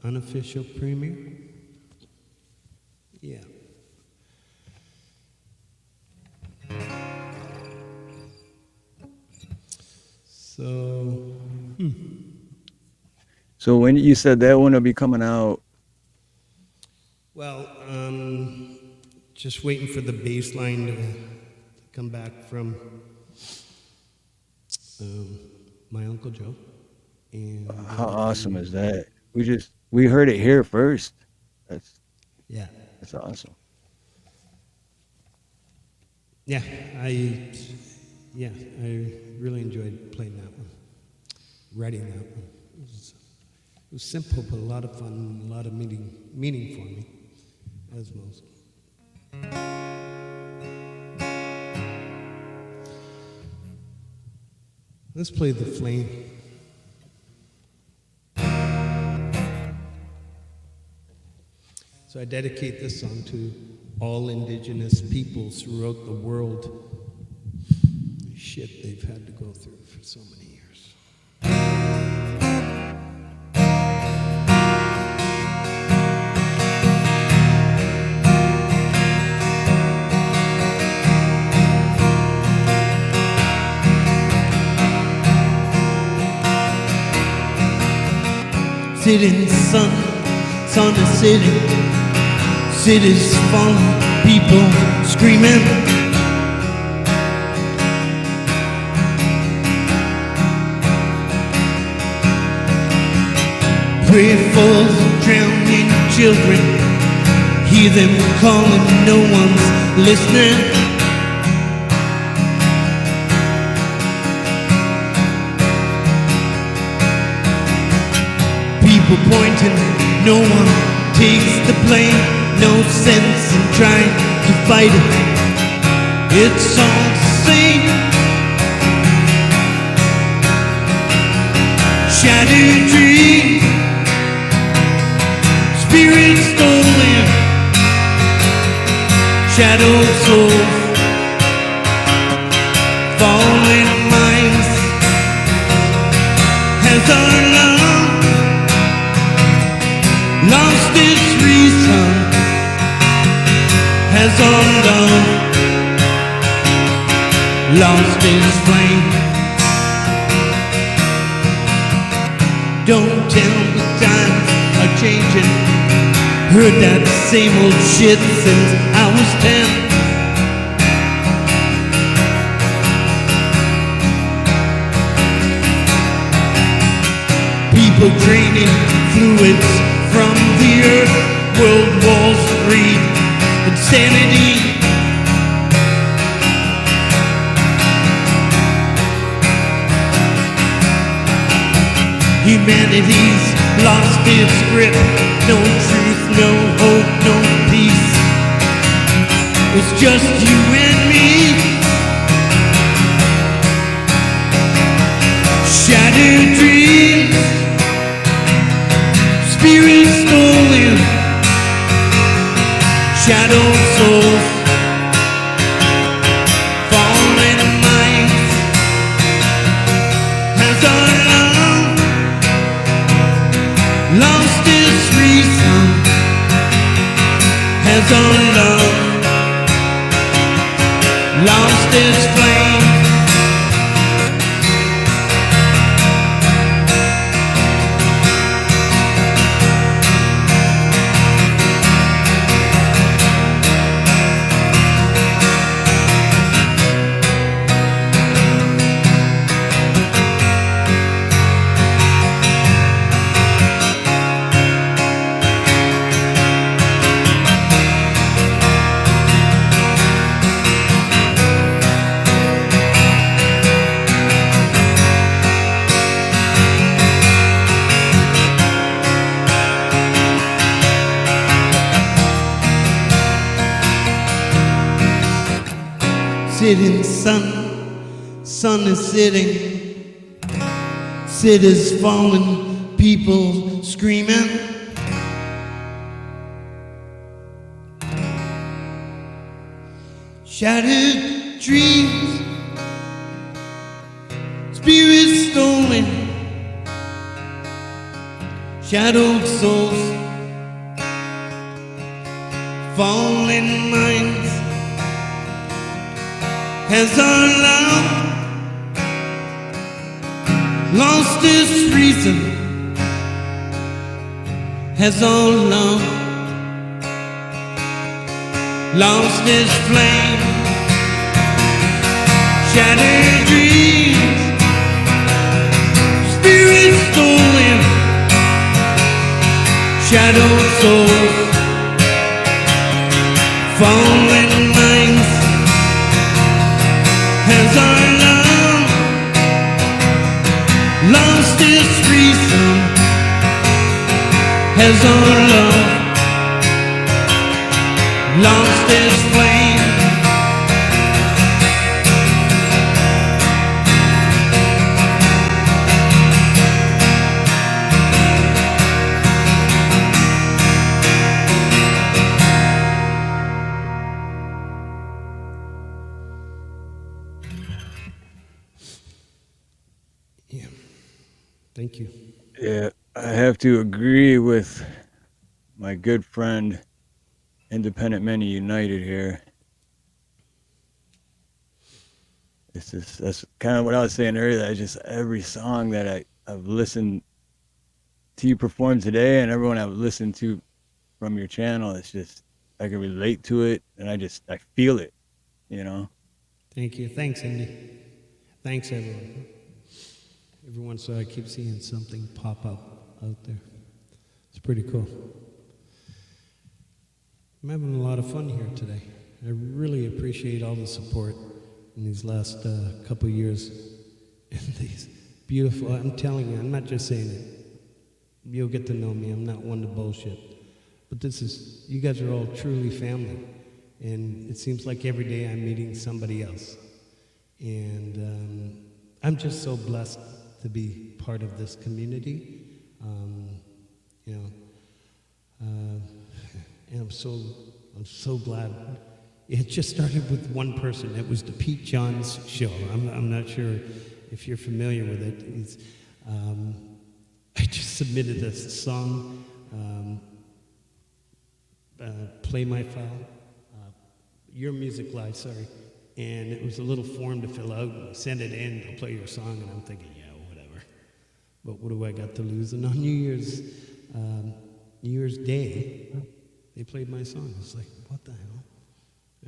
unofficial premiere. Yeah. So, So when you said that one will be coming out, well, just waiting for the bass line to come back from my Uncle Joe. And how awesome is that? We heard it here first. That's yeah, awesome. yeah, I really enjoyed playing that one, writing that one. It was simple, but a lot of fun, a lot of meaning for me, as most. Let's play The Flame. So I dedicate this song to all indigenous peoples throughout the world. Shit they've had to go through for so many years. Sitting sun is sitting, cities falling, people screaming. Pray for the drowning children, hear them calling, no one's listening. People pointing, no one takes the blame, no sense in trying to fight it. It's all the same. Shattered dreams, spirits stolen, shadow souls, falling minds. Has our love lost its reason? Has our love lost its flame? Don't tell me times are changing. Heard that same old shit since I was 10. People draining fluids from the earth, world wars, greed, insanity. Humanity's lost its grip, no truth, no hope, no peace. It's just you and me. Shattered dreams, spirits stolen, shadow souls, fallen minds. Has our love lost its reason? Has our love lost its flame? Sitting sun is sitting, cities falling, people screaming. Shattered dreams, shadowed souls, fallen minds. Has our love lost its reason? Has our love lost its flame? Shattered dreams, spirits stolen, shadowed souls, fallen minds. Has our love lost its reason? Has our love lost its flame? Yeah. Thank you. Yeah, I have to agree with my good friend, Independent Many United here. It's just that's kind of what I was saying earlier. I just every song that I've listened to you perform today, and everyone I've listened to from your channel, it's just I can relate to it, and I feel it, you know. Thank you. Thanks, Indy. Thanks, everyone. Every once in a while, I keep seeing something pop up out there. It's pretty cool. I'm having a lot of fun here today. I really appreciate all the support in these last couple of years. And these beautiful, I'm telling you, I'm not just saying it. You'll get to know me. I'm not one to bullshit. But this is, you guys are all truly family. And it seems like every day I'm meeting somebody else. And I'm just so blessed to be part of this community. You know, and I'm so glad. It just started with one person. It was the Pete Johns show. I'm not sure if you're familiar with it. I just submitted a song, Play My File, Your Music Live, sorry. And it was a little form to fill out. Send it in, they'll play your song. And I'm thinking, yeah, whatever. But what do I got to lose? And on New Year's Day, they played my song. I was like, what the hell?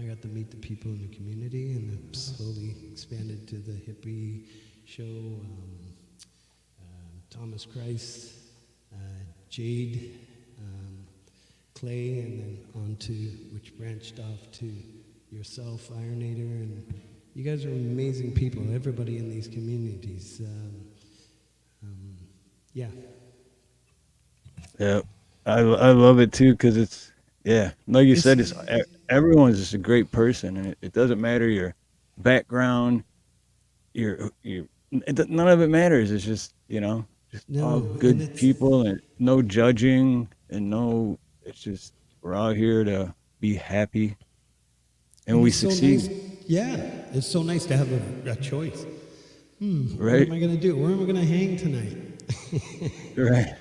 I got to meet the people in the community, and it slowly expanded to the hippie show, Thomas Christ, Jade, Clay, and then on to, which branched off to yourself, Ironator, and you guys are amazing people, everybody in these communities. Yeah. Yeah, I love it too because it's like you said, it's everyone's just a great person, and it doesn't matter your background, none of it matters. It's just just all good people and no judging and no. It's just we're all here to be happy, and we succeed. So nice. Yeah, it's so nice to have a choice. Right? What am I gonna do? Where am I gonna hang tonight? Right.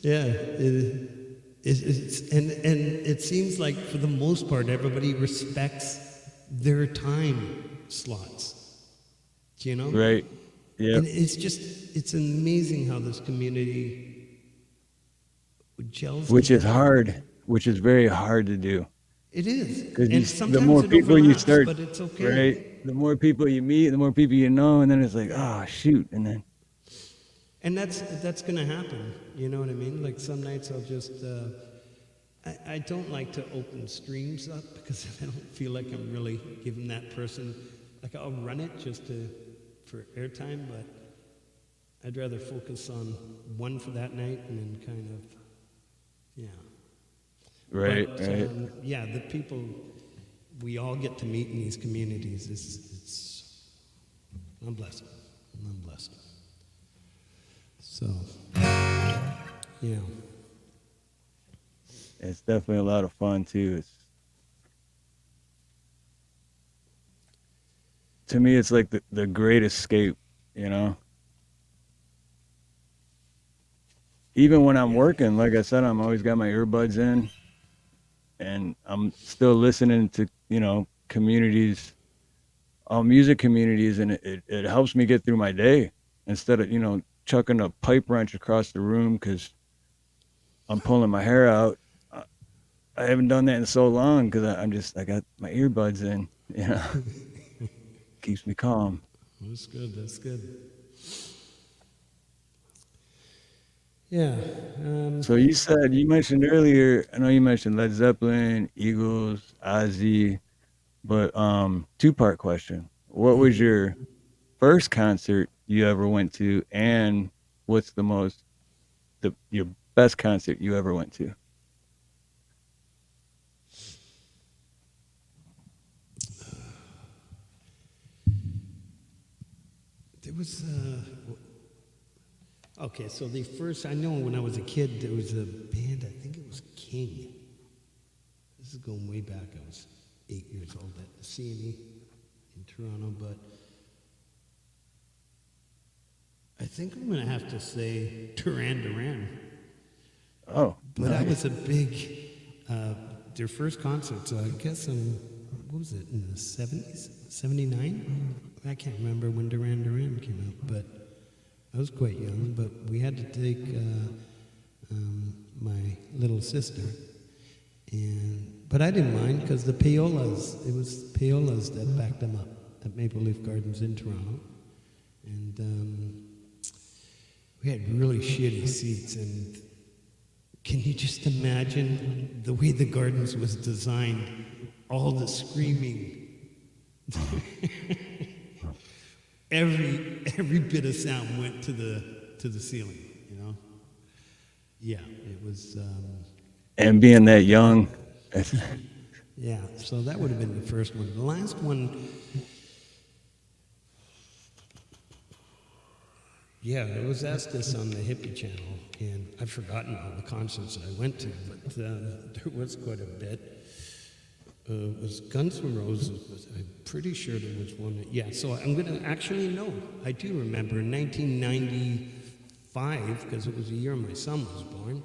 And it seems like for the most part everybody respects their time slots. Do you know? Right. Yeah. And it's amazing how this community gels. Which is hard. Which is very hard to do. It is. Because sometimes the more people you start, but it's okay. right? The more people you meet, the more people you know, and then it's like, oh shoot, and then. And that's gonna happen. You know what I mean? Like some nights I'll just. I don't like to open streams up because I don't feel like I'm really giving that person. Like I'll run it just for airtime, but I'd rather focus on one for that night and then kind of, yeah. Right. But, right. Yeah, the people we all get to meet in these communities is I'm blessed. I'm blessed. So, yeah. It's definitely a lot of fun too. To me, it's like the great escape, you know? even when I'm working, like I said, I'm always got my earbuds in, and I'm still listening to communities, all music communities, and it helps me get through my day instead of chucking a pipe wrench across the room because I'm pulling my hair out. I I haven't done that in so long because I got my earbuds in. Keeps me calm. That's good. That's good. Yeah. So you mentioned earlier. I know you mentioned Led Zeppelin, Eagles, Ozzy, but two-part question. What was your first concert you ever went to, and what's your best concert you ever went to? There was. Okay, so the first, I know when I was a kid, there was a band, I think it was King. This is going way back. I was 8 years old at the CME in Toronto, but I think I'm going to have to say Duran Duran. Oh, But I nice. was a big, their first concert, so I guess what was it, in the 70s? 79? I can't remember when Duran Duran came out, but I was quite young, but we had to take my little sister, but I didn't mind because it was Paolas that backed them up at Maple Leaf Gardens in Toronto, and we had really shitty seats, and can you just imagine the way the Gardens was designed, all the screaming, every bit of sound went to the ceiling, Yeah, it was. And being that young, Yeah, so that would have been the first one. The last one, yeah, it was asked this on the Hippie Channel, and I've forgotten all the concerts I went to, but there was quite a bit. It was Guns N' Roses, but I'm pretty sure there was one. Yeah, so I'm going to actually know. I do remember in 1995, because it was the year my son was born,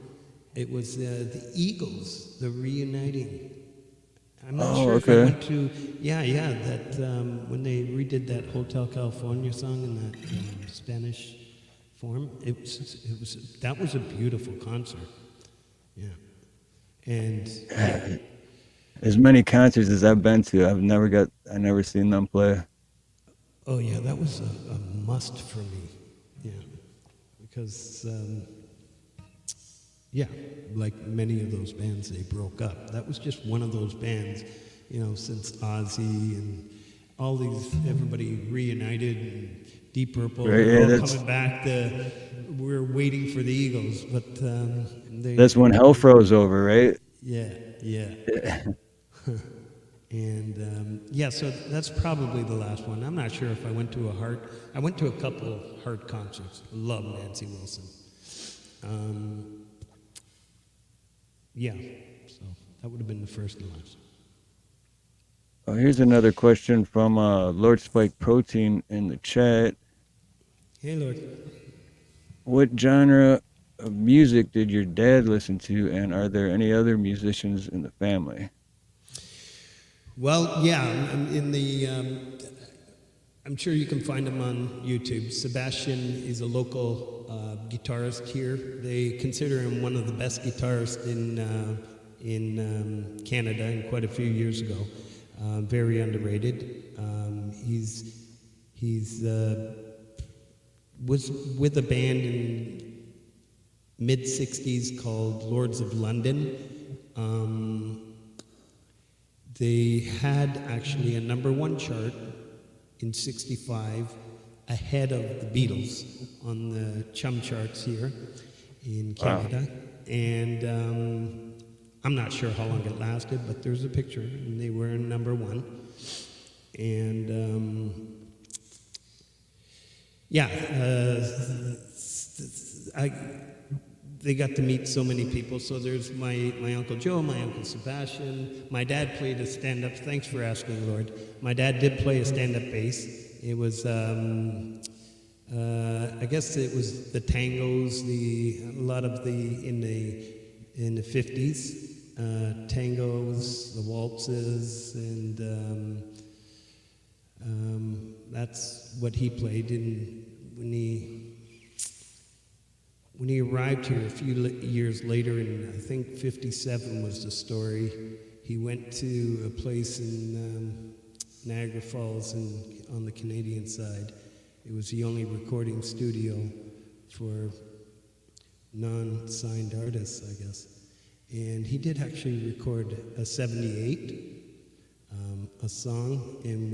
it was the Eagles, the reuniting. I'm not oh, sure if I okay. went to, that when they redid that Hotel California song in that Spanish form, that was a beautiful concert. Yeah. And yeah. As many concerts as I've been to, I never seen them play. Oh yeah, that was a must for me. Yeah, because like many of those bands, they broke up. That was just one of those bands, since Ozzy and all these, everybody reunited, and Deep Purple, Right? they're Yeah, all coming back. We're waiting for the Eagles, but that's when hell froze over, right? yeah, yeah. And so that's probably the last one. I'm not sure if I went to I went to a couple of Heart concerts. I love Nancy Wilson. So that would have been the first and last. Oh, here's another question from Lord Spike Protein in the chat. Hey, Lord. What genre of music did your dad listen to, and are there any other musicians in the family? Well, yeah, I'm sure you can find him on YouTube. Sebastian is a local guitarist here. They consider him one of the best guitarists in Canada, and quite a few years ago. Very underrated. He's was with a band in mid '60s called Lords of London. They had actually a #1 chart in '65 ahead of the Beatles on the Chum charts here in Canada. Wow. And I'm not sure how long it lasted, but there's a picture, and they were in #1. And they got to meet so many people. So there's my Uncle Joe, my Uncle Sebastian. My dad played a stand-up. Thanks for asking, Lord. My dad did play a stand-up bass. It was I guess it was the tangos, a lot of in the 50s, tangos, the waltzes, and that's what he played. And when he arrived here a few years later, in I think 57 was the story, he went to a place in Niagara Falls on the Canadian side. It was the only recording studio for non-signed artists, I guess. And he did actually record a 78, a song, and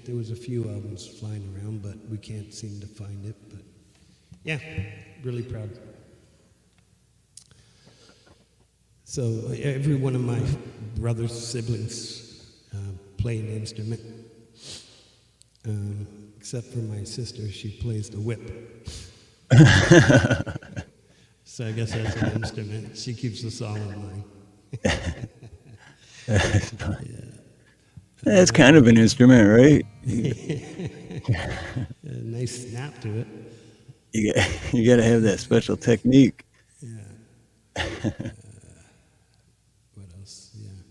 there was a few albums flying around, but we can't seem to find it. But yeah, really proud. So every one of my brother's siblings play an instrument. Except for my sister, she plays the whip. So I guess that's an instrument. She keeps us all in line. That's kind of an instrument, right? A nice snap to it. You got to have that special technique. Yeah. What else? Yeah.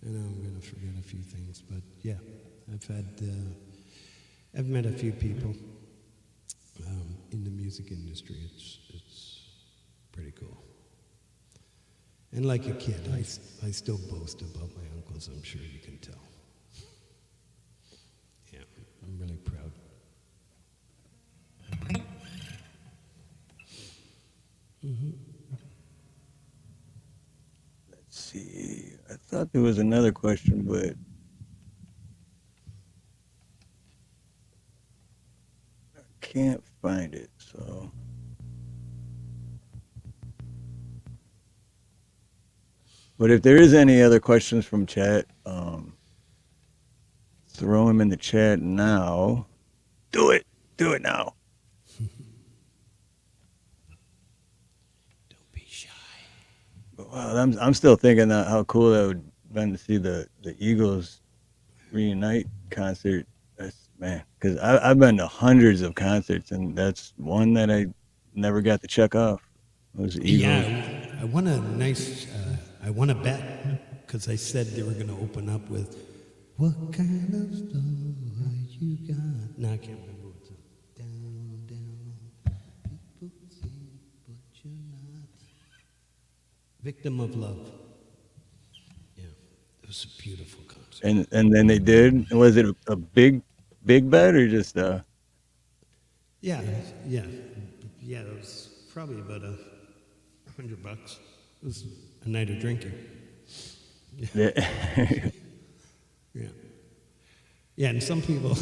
I know I'm going to forget a few things, but yeah, I've met a few people in the music industry. It's pretty cool. And like a kid, I still boast about my uncles, I'm sure you can tell. Yeah, I'm really proud. Mm-hmm. Let's see. I thought there was another question, but I can't find it, so. But if there is any other questions from chat, throw them in the chat now. Do it now. Don't be shy. Wow, I'm still thinking that how cool that would have been to see the Eagles reunite concert. That's, man, because I've been to hundreds of concerts, and that's one that I never got to check off. Was the Eagles. Yeah, I won I won a bet because I said they were going to open up with, "What kind of story you got?" No, I can't remember what's up. Down, down, people say, but you're not. Victim of Love. Yeah, it was a beautiful concert. And then they did. Was it a big bet or just Yeah. It was probably about $100. It was a night of drinking. Yeah. Yeah. Yeah, and some people,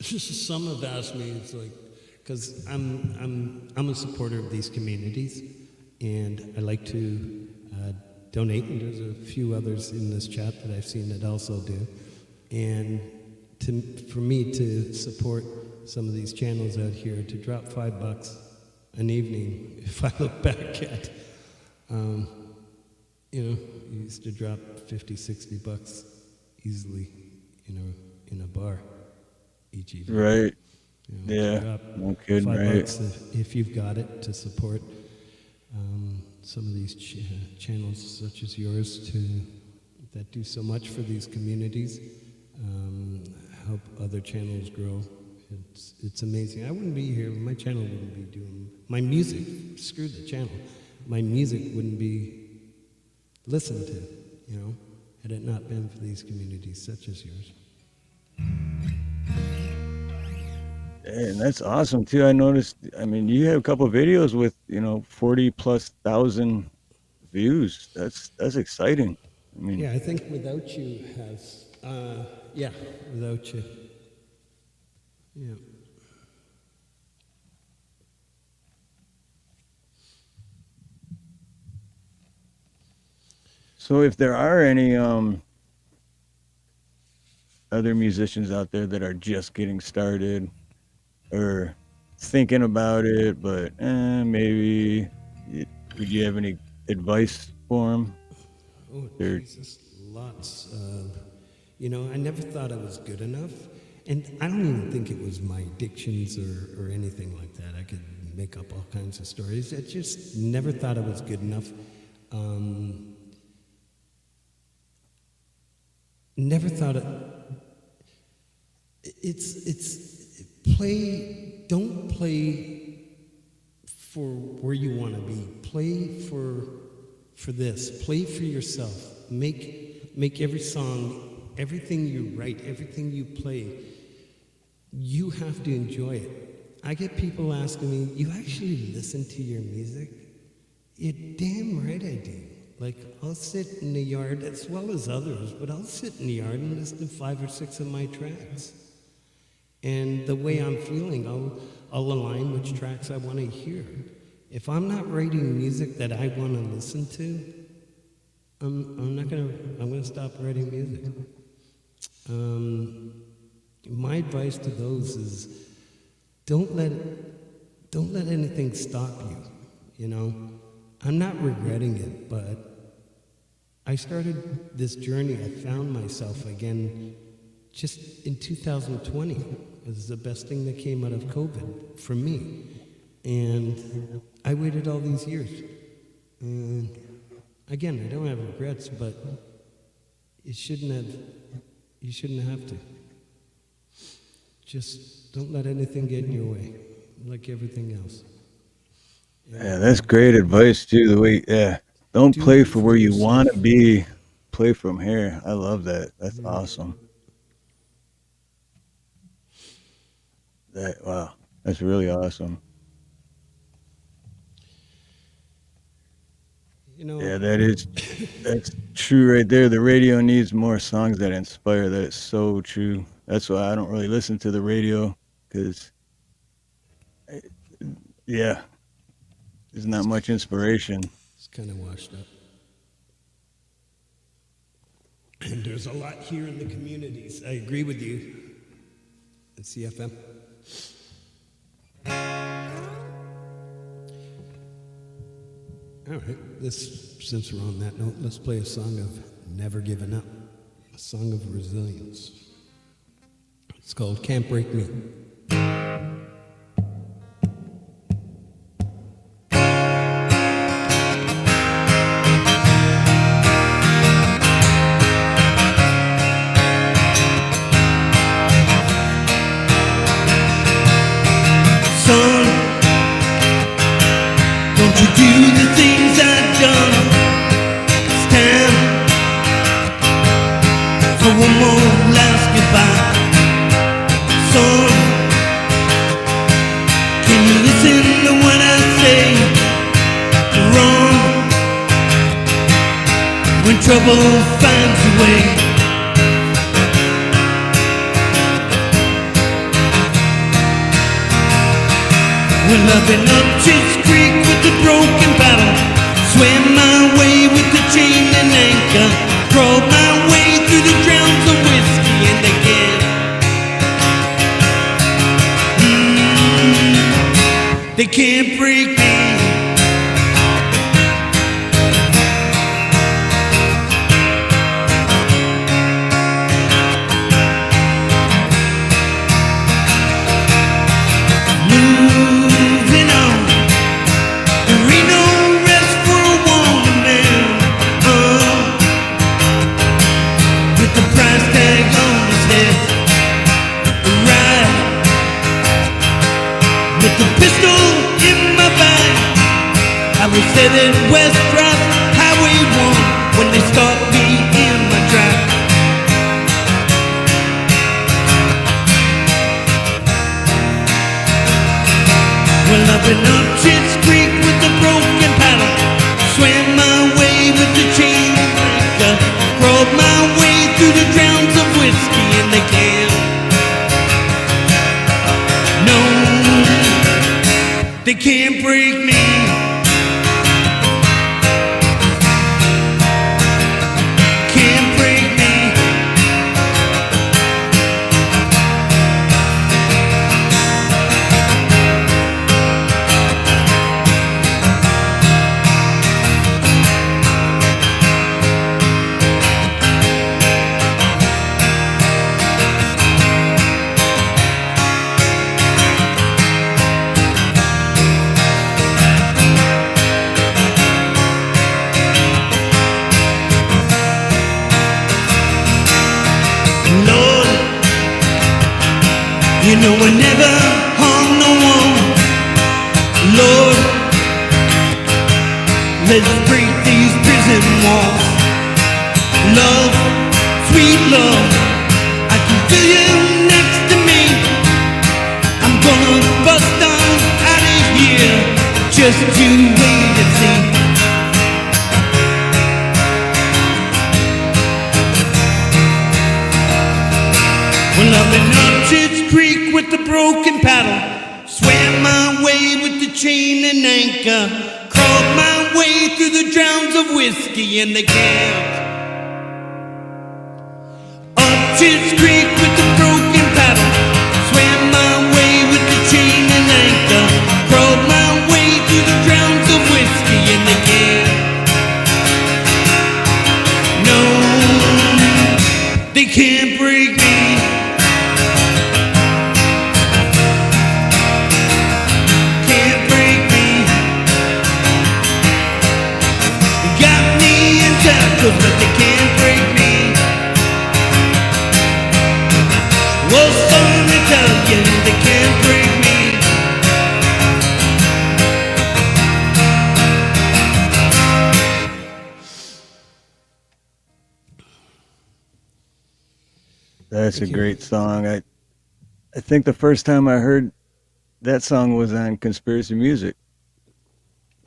some have asked me, it's like, because I'm a supporter of these communities, and I like to donate, and there's a few others in this chat that I've seen that also do, and for me to support some of these channels out here, to drop $5 an evening, if I look back at, you used to drop $50-$60 easily, in a bar each evening. Right. Yeah. Yeah. No kidding, $5 if you've got it, to support some of these channels such as yours that do so much for these communities, help other channels grow. It's amazing. I wouldn't be here. My channel wouldn't be doing my music. Screw the channel. My music wouldn't be listened to, had it not been for these communities such as yours. And that's awesome too. I noticed. I mean, you have a couple of videos with 40,000+ views. That's exciting. I mean, Yeah, I think Without You has. Without You. Yeah. so if there are any other musicians out there that are just getting started or thinking about it, but maybe, would you have any advice for them? Oh, Jesus, lots. I never thought I was good enough. and I don't even think it was my addictions or anything like that. I could make up all kinds of stories. I just never thought I was good enough. Never thought it's don't play for where you want to be. Play for this. Play for yourself. Make every song, everything you write, everything you play, you have to enjoy it. I get people asking me, "You actually listen to your music?" You're damn right I do. Like, I'll sit in the yard, as well as others, but I'll sit in the yard and listen to 5 or 6 of my tracks. And the way I'm feeling, I'll align which tracks I want to hear. If I'm not writing music that I want to listen to, I'm gonna stop writing music. My advice to those is don't let anything stop you, you know? I'm not regretting it, but I started this journey. I found myself again just in 2020. It was the best thing that came out of COVID for me. And I waited all these years. And again, I don't have regrets, but you shouldn't have to. Just don't let anything get in your way, like everything else. Yeah, that's great advice too. The way, yeah, don't play for where you want to be. Play from here. I love that. That's awesome. Wow, that's really awesome. You know, Yeah, that's true right there. The radio needs more songs that inspire. That is so true. That's why I don't really listen to the radio because, yeah, there's not much inspiration. it's kind of washed up. And there's a lot here in the communities. I agree with you. At CFM. All right, since we're on that note, let's play a song of Never Giving Up, a song of resilience. It's called Can't Break Me. Son, don't you do the things I've done. It's time for one more last goodbye. Son, can you listen to what I say? Run when trouble finds a way. Well, I've been up Chit's Creek with the broken paddle, swam my way with the chain and anchor, crawled my way through the drowns of whiskey and again. They can't break me. Moving on, there ain't no rest for a woman man. With the price tag on his head, right, with the pistol in my bag. I was headed west across Highway 1 when they stopped me in my track. Well, I've been up Chit's Creek with the broken paddle, swam my way with the chain breaker, crawled my way through the drowns of whiskey in the can. No, they can't break me. Can't break me. You know I never harm no one. Lord, let's break these prison walls. Love, sweet love, I can feel you next to me. I'm gonna bust on out of here. Just you wait and see. Well, I've been up Church Creek with the broken paddle, swam my way with the chain and anchor, crawled my way through the drowns of whiskey in the camp. Up Church Creek with the broken paddle, swam my way with the chain and anchor, crawled my way through the drowns of whiskey in the camp. No, they can't break me. But they can't break me. Well, son, they tell you they can't break me. That's a great song. I think the first time I heard that song was on Conspiracy Music.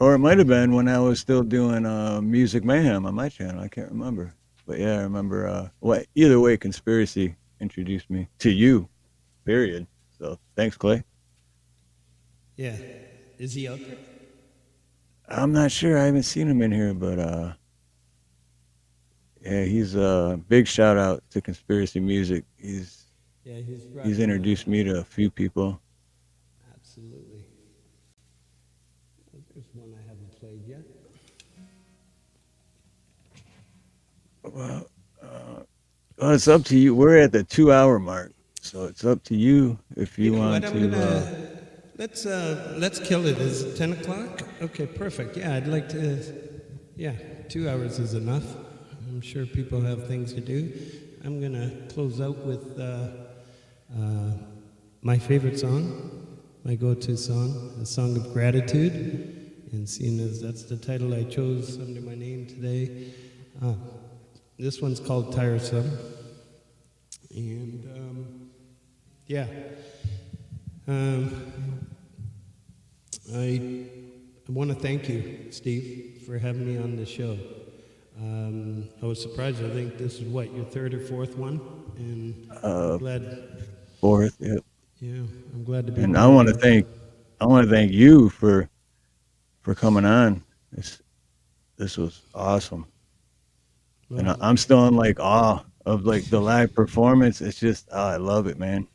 Or it might have been when I was still doing Music Mayhem on my channel. I can't remember. But yeah, I remember. Well, either way, Conspiracy introduced me to you, period. So thanks, Clay. Yeah. Is he out there? I'm not sure. I haven't seen him in here, but yeah, he's a big shout out to Conspiracy Music. He's introduced me to a few people. Absolutely. There's one I haven't played yet. Well, it's up to you. We're at the 2-hour mark, so it's up to you if you want to. Let's kill it. Is it 10 o'clock? Okay, perfect. Yeah, I'd like to. Yeah, 2 hours is enough. I'm sure people have things to do. I'm gonna close out with my favorite song, my go-to song, a song of gratitude. And seeing as that's the title I chose under my name today, this one's called Tiresome. And yeah, I want to thank you, Steve, for having me on the show. I was surprised. I think this is what, your third or fourth one, and I'm glad. Fourth, yep. Yeah, I'm glad to be. And I want to thank you for coming on. This was awesome. Well, and I'm still in like awe of like the live performance. It's just, I love it, man.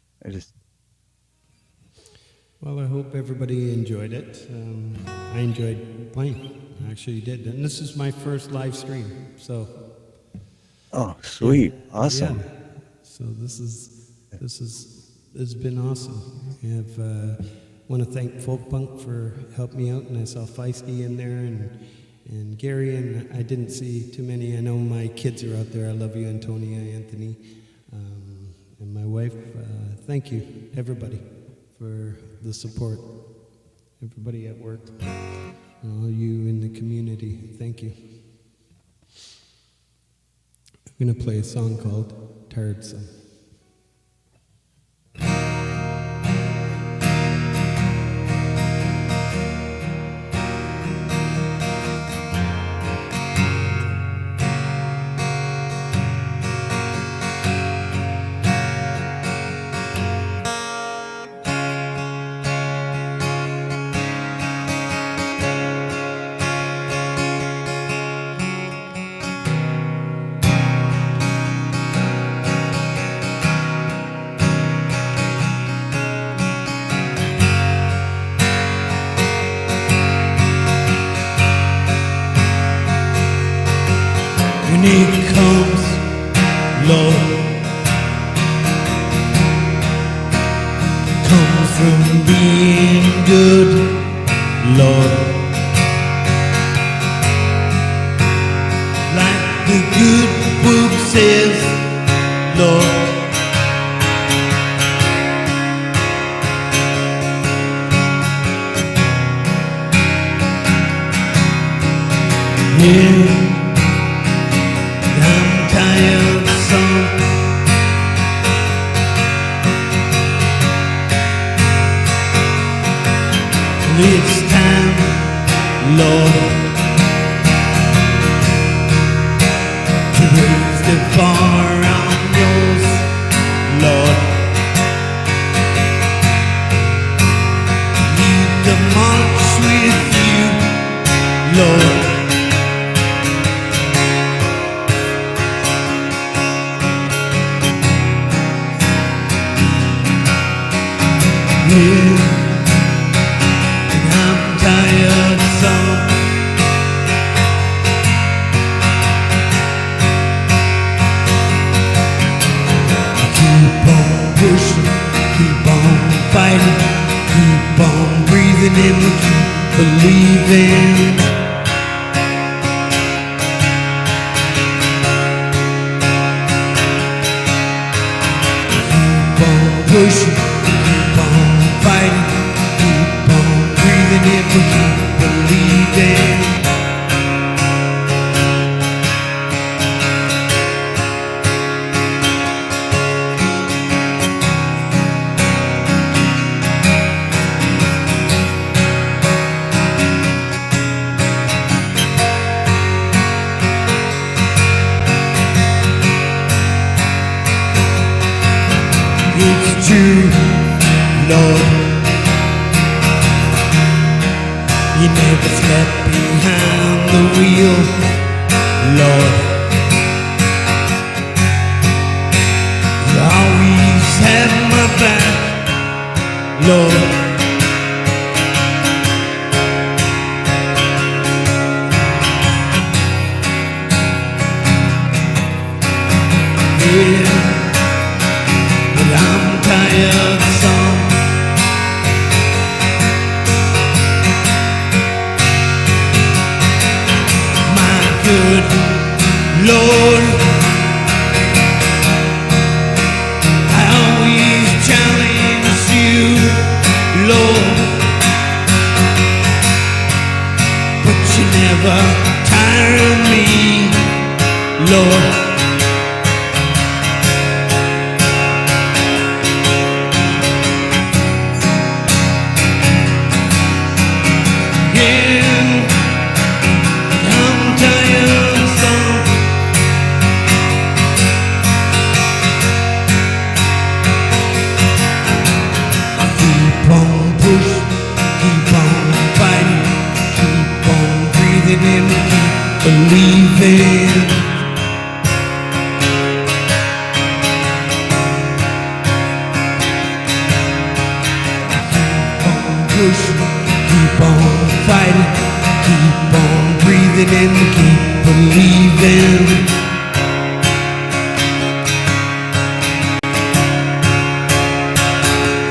Well, I hope everybody enjoyed it. I enjoyed playing. I actually did. And this is my first live stream, so. Oh, sweet. Yeah. Awesome. Yeah. So it's been awesome. I want to thank Folkpunk for helping me out, and I saw Feisty in there, and Gary, and I didn't see too many. I know my kids are out there. I love you, Antonia, Anthony, and my wife. Thank you, everybody, for the support. Everybody at work, and all you in the community, thank you. I'm going to play a song called Terzo. When it comes, Lord, comes from being good, Lord. Like the good book says, Lord, it's time, Lord, to raise the bar on yours, Lord. Lead the march with you, Lord. Yeah, and I'm tired, son. Keep on pushing, keep on fighting, keep on breathing in, keep believing. Keep on pushing, keep on fighting, keep on breathing in, keep believing. It's true, Lord, you never slept behind the wheel, Lord. You always had my back, Lord. Yeah, but I'm tired, son. My good Lord, I always challenge you, Lord, but you never tire me, Lord. Believing. Keep on pushing, keep on fighting, keep on breathing and keep believing.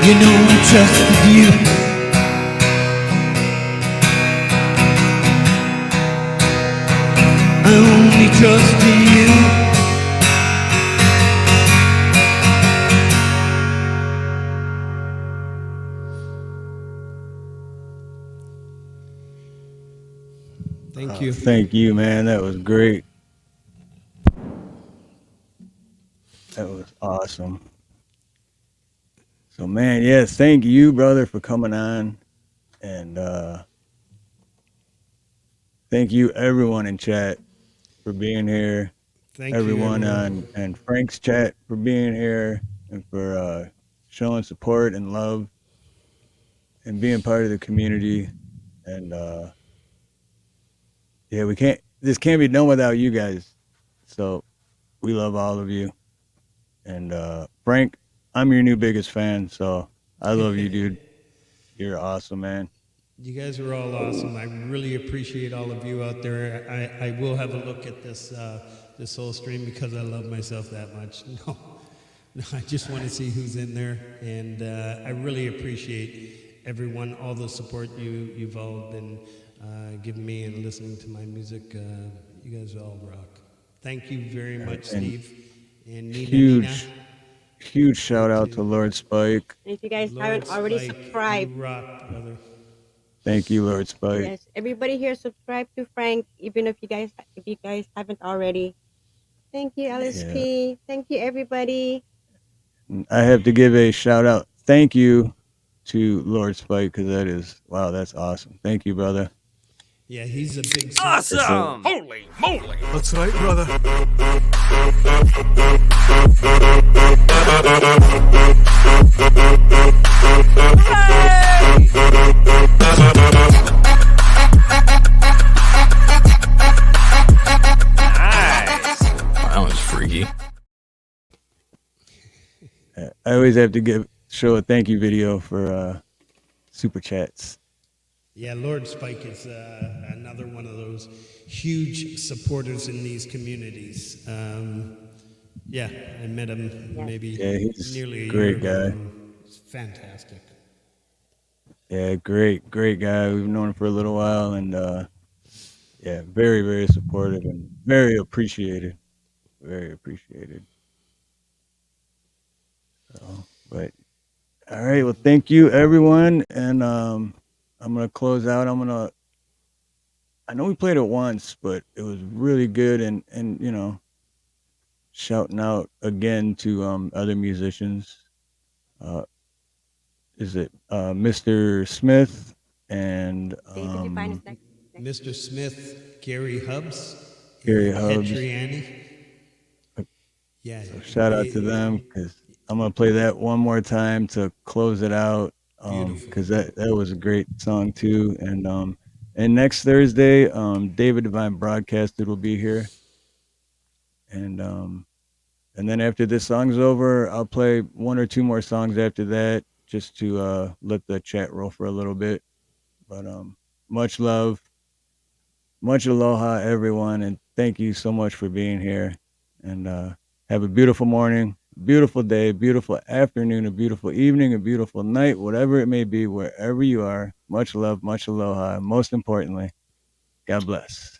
You know I trusted you. I only trust in you. Thank you. Thank you, man. That was great. That was awesome. So, man, yes, thank you, brother, for coming on, and thank you, everyone in chat, for being here. Thank you, Everyone everyone. on and Frank's chat for being here and for showing support and love and being part of the community. And yeah, we can't. This can't be done without you guys. So we love all of you. And Frank, I'm your new biggest fan. So I love you, dude. You're awesome, man. You guys are all awesome. I really appreciate all of you out there. I will have a look at this whole stream because I love myself that much. No, no, I just want to see who's in there, and I really appreciate everyone, all the support you've all been giving me and listening to my music. You guys all rock. Thank you very much, And Steve and Nina. huge, huge shout out to Lord Spike. And if you guys Lord haven't already Spike, subscribed, you rock, brother. Thank you, Lord Spike. yes, everybody here subscribe to Frank, even if you guys haven't already. Thank you, Yeah. LSP. Thank you, everybody. I have to give a shout out. Thank you to Lord Spike because that is wow, that's awesome. Thank you, brother. Yeah, he's a big Awesome! Holy moly! That's right, brother. Nice. That was freaky. I always have to show a thank you video for super chats. Yeah, Lord Spike is another one of those huge supporters in these communities. Yeah, I met him maybe he's nearly a great year ago. guy. He's fantastic. Yeah, great guy. We've known him for a little while, and yeah, very, very supportive and very appreciated. Very appreciated. So, but all right, well, thank you, everyone, and I'm gonna close out. I know we played it once, but it was really good, and you know, shouting out again to other musicians. Is it Mr. Smith and David, you find us next. Mr. Smith, Gary Hubbs, Gary and Hubbs? Hetriani. Yeah, Shout out to them because I'm gonna play that one more time to close it out because that was a great song too. And next Thursday, David Divine Broadcasted will be here, and then after this song's over, I'll play one or two more songs after that just to let the chat roll for a little bit. But much love, much aloha, everyone, and thank you so much for being here. And have a beautiful morning, beautiful day, beautiful afternoon, a beautiful evening, a beautiful night, whatever it may be, wherever you are. Much love, much aloha, and most importantly, God bless.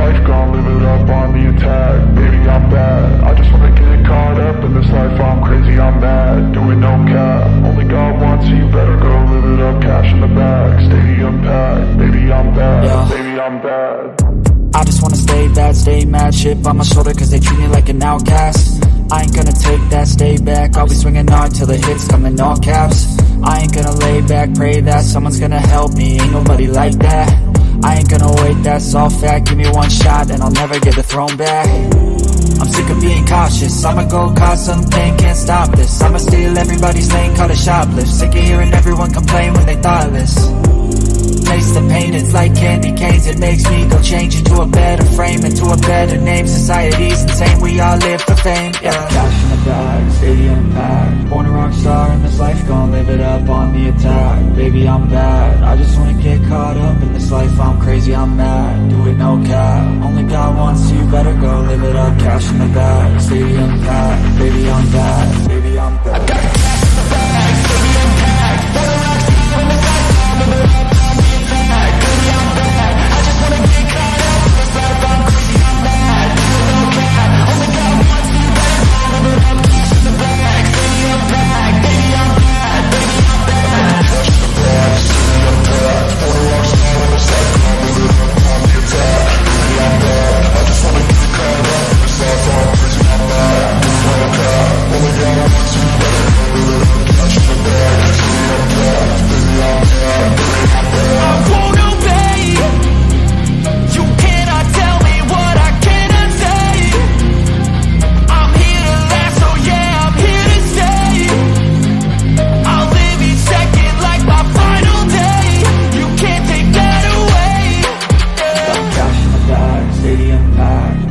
life, gon' live it up on the attack. Baby, I'm bad, I just wanna get caught up in this life. I'm crazy, I'm mad, doing no cap. Only God wants you, better go live it up. Cash in the bag, stadium packed. Baby, I'm bad, yeah. Baby, I'm bad. I just wanna stay bad, stay mad. Shit on my shoulder cause they treat me like an outcast. I ain't gonna take that, stay back. I'll be swinging hard till the hits come in all caps. I ain't gonna lay back, pray that someone's gonna help me. Ain't nobody like that. I ain't gonna wait, that's all fact. Give me one shot and I'll never get the throne back. I'm sick of being cautious, I'ma go cause some pain, can't stop this. I'ma steal everybody's lane, call it shoplift. Sick of hearing everyone complain when they thoughtless. Taste the pain, it's like candy canes. It makes me go change into a better frame, into a better name. Society's insane, we all live for fame, yeah. Cash in the bag, stadium packed. Born a rock star in this life, gon' live it up on the attack. Baby, I'm bad, I just wanna get caught up in this life. I'm crazy, I'm mad, do it no cap. Only God wants you, better go live it up. Cash in the bag, stadium packed. Baby, I'm bad, baby, I'm bad. I got cash in the bag, stadium packed.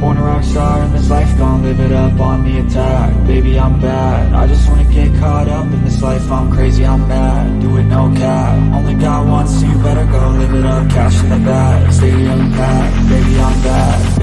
Born a rock star in this life, gon' live it up. Baby, I'm bad, I just wanna get caught up in this life. I'm crazy, I'm mad, do it no cap. Only God wants you, better go live it up. Cash in the bag, stadium packed. Baby, I'm bad.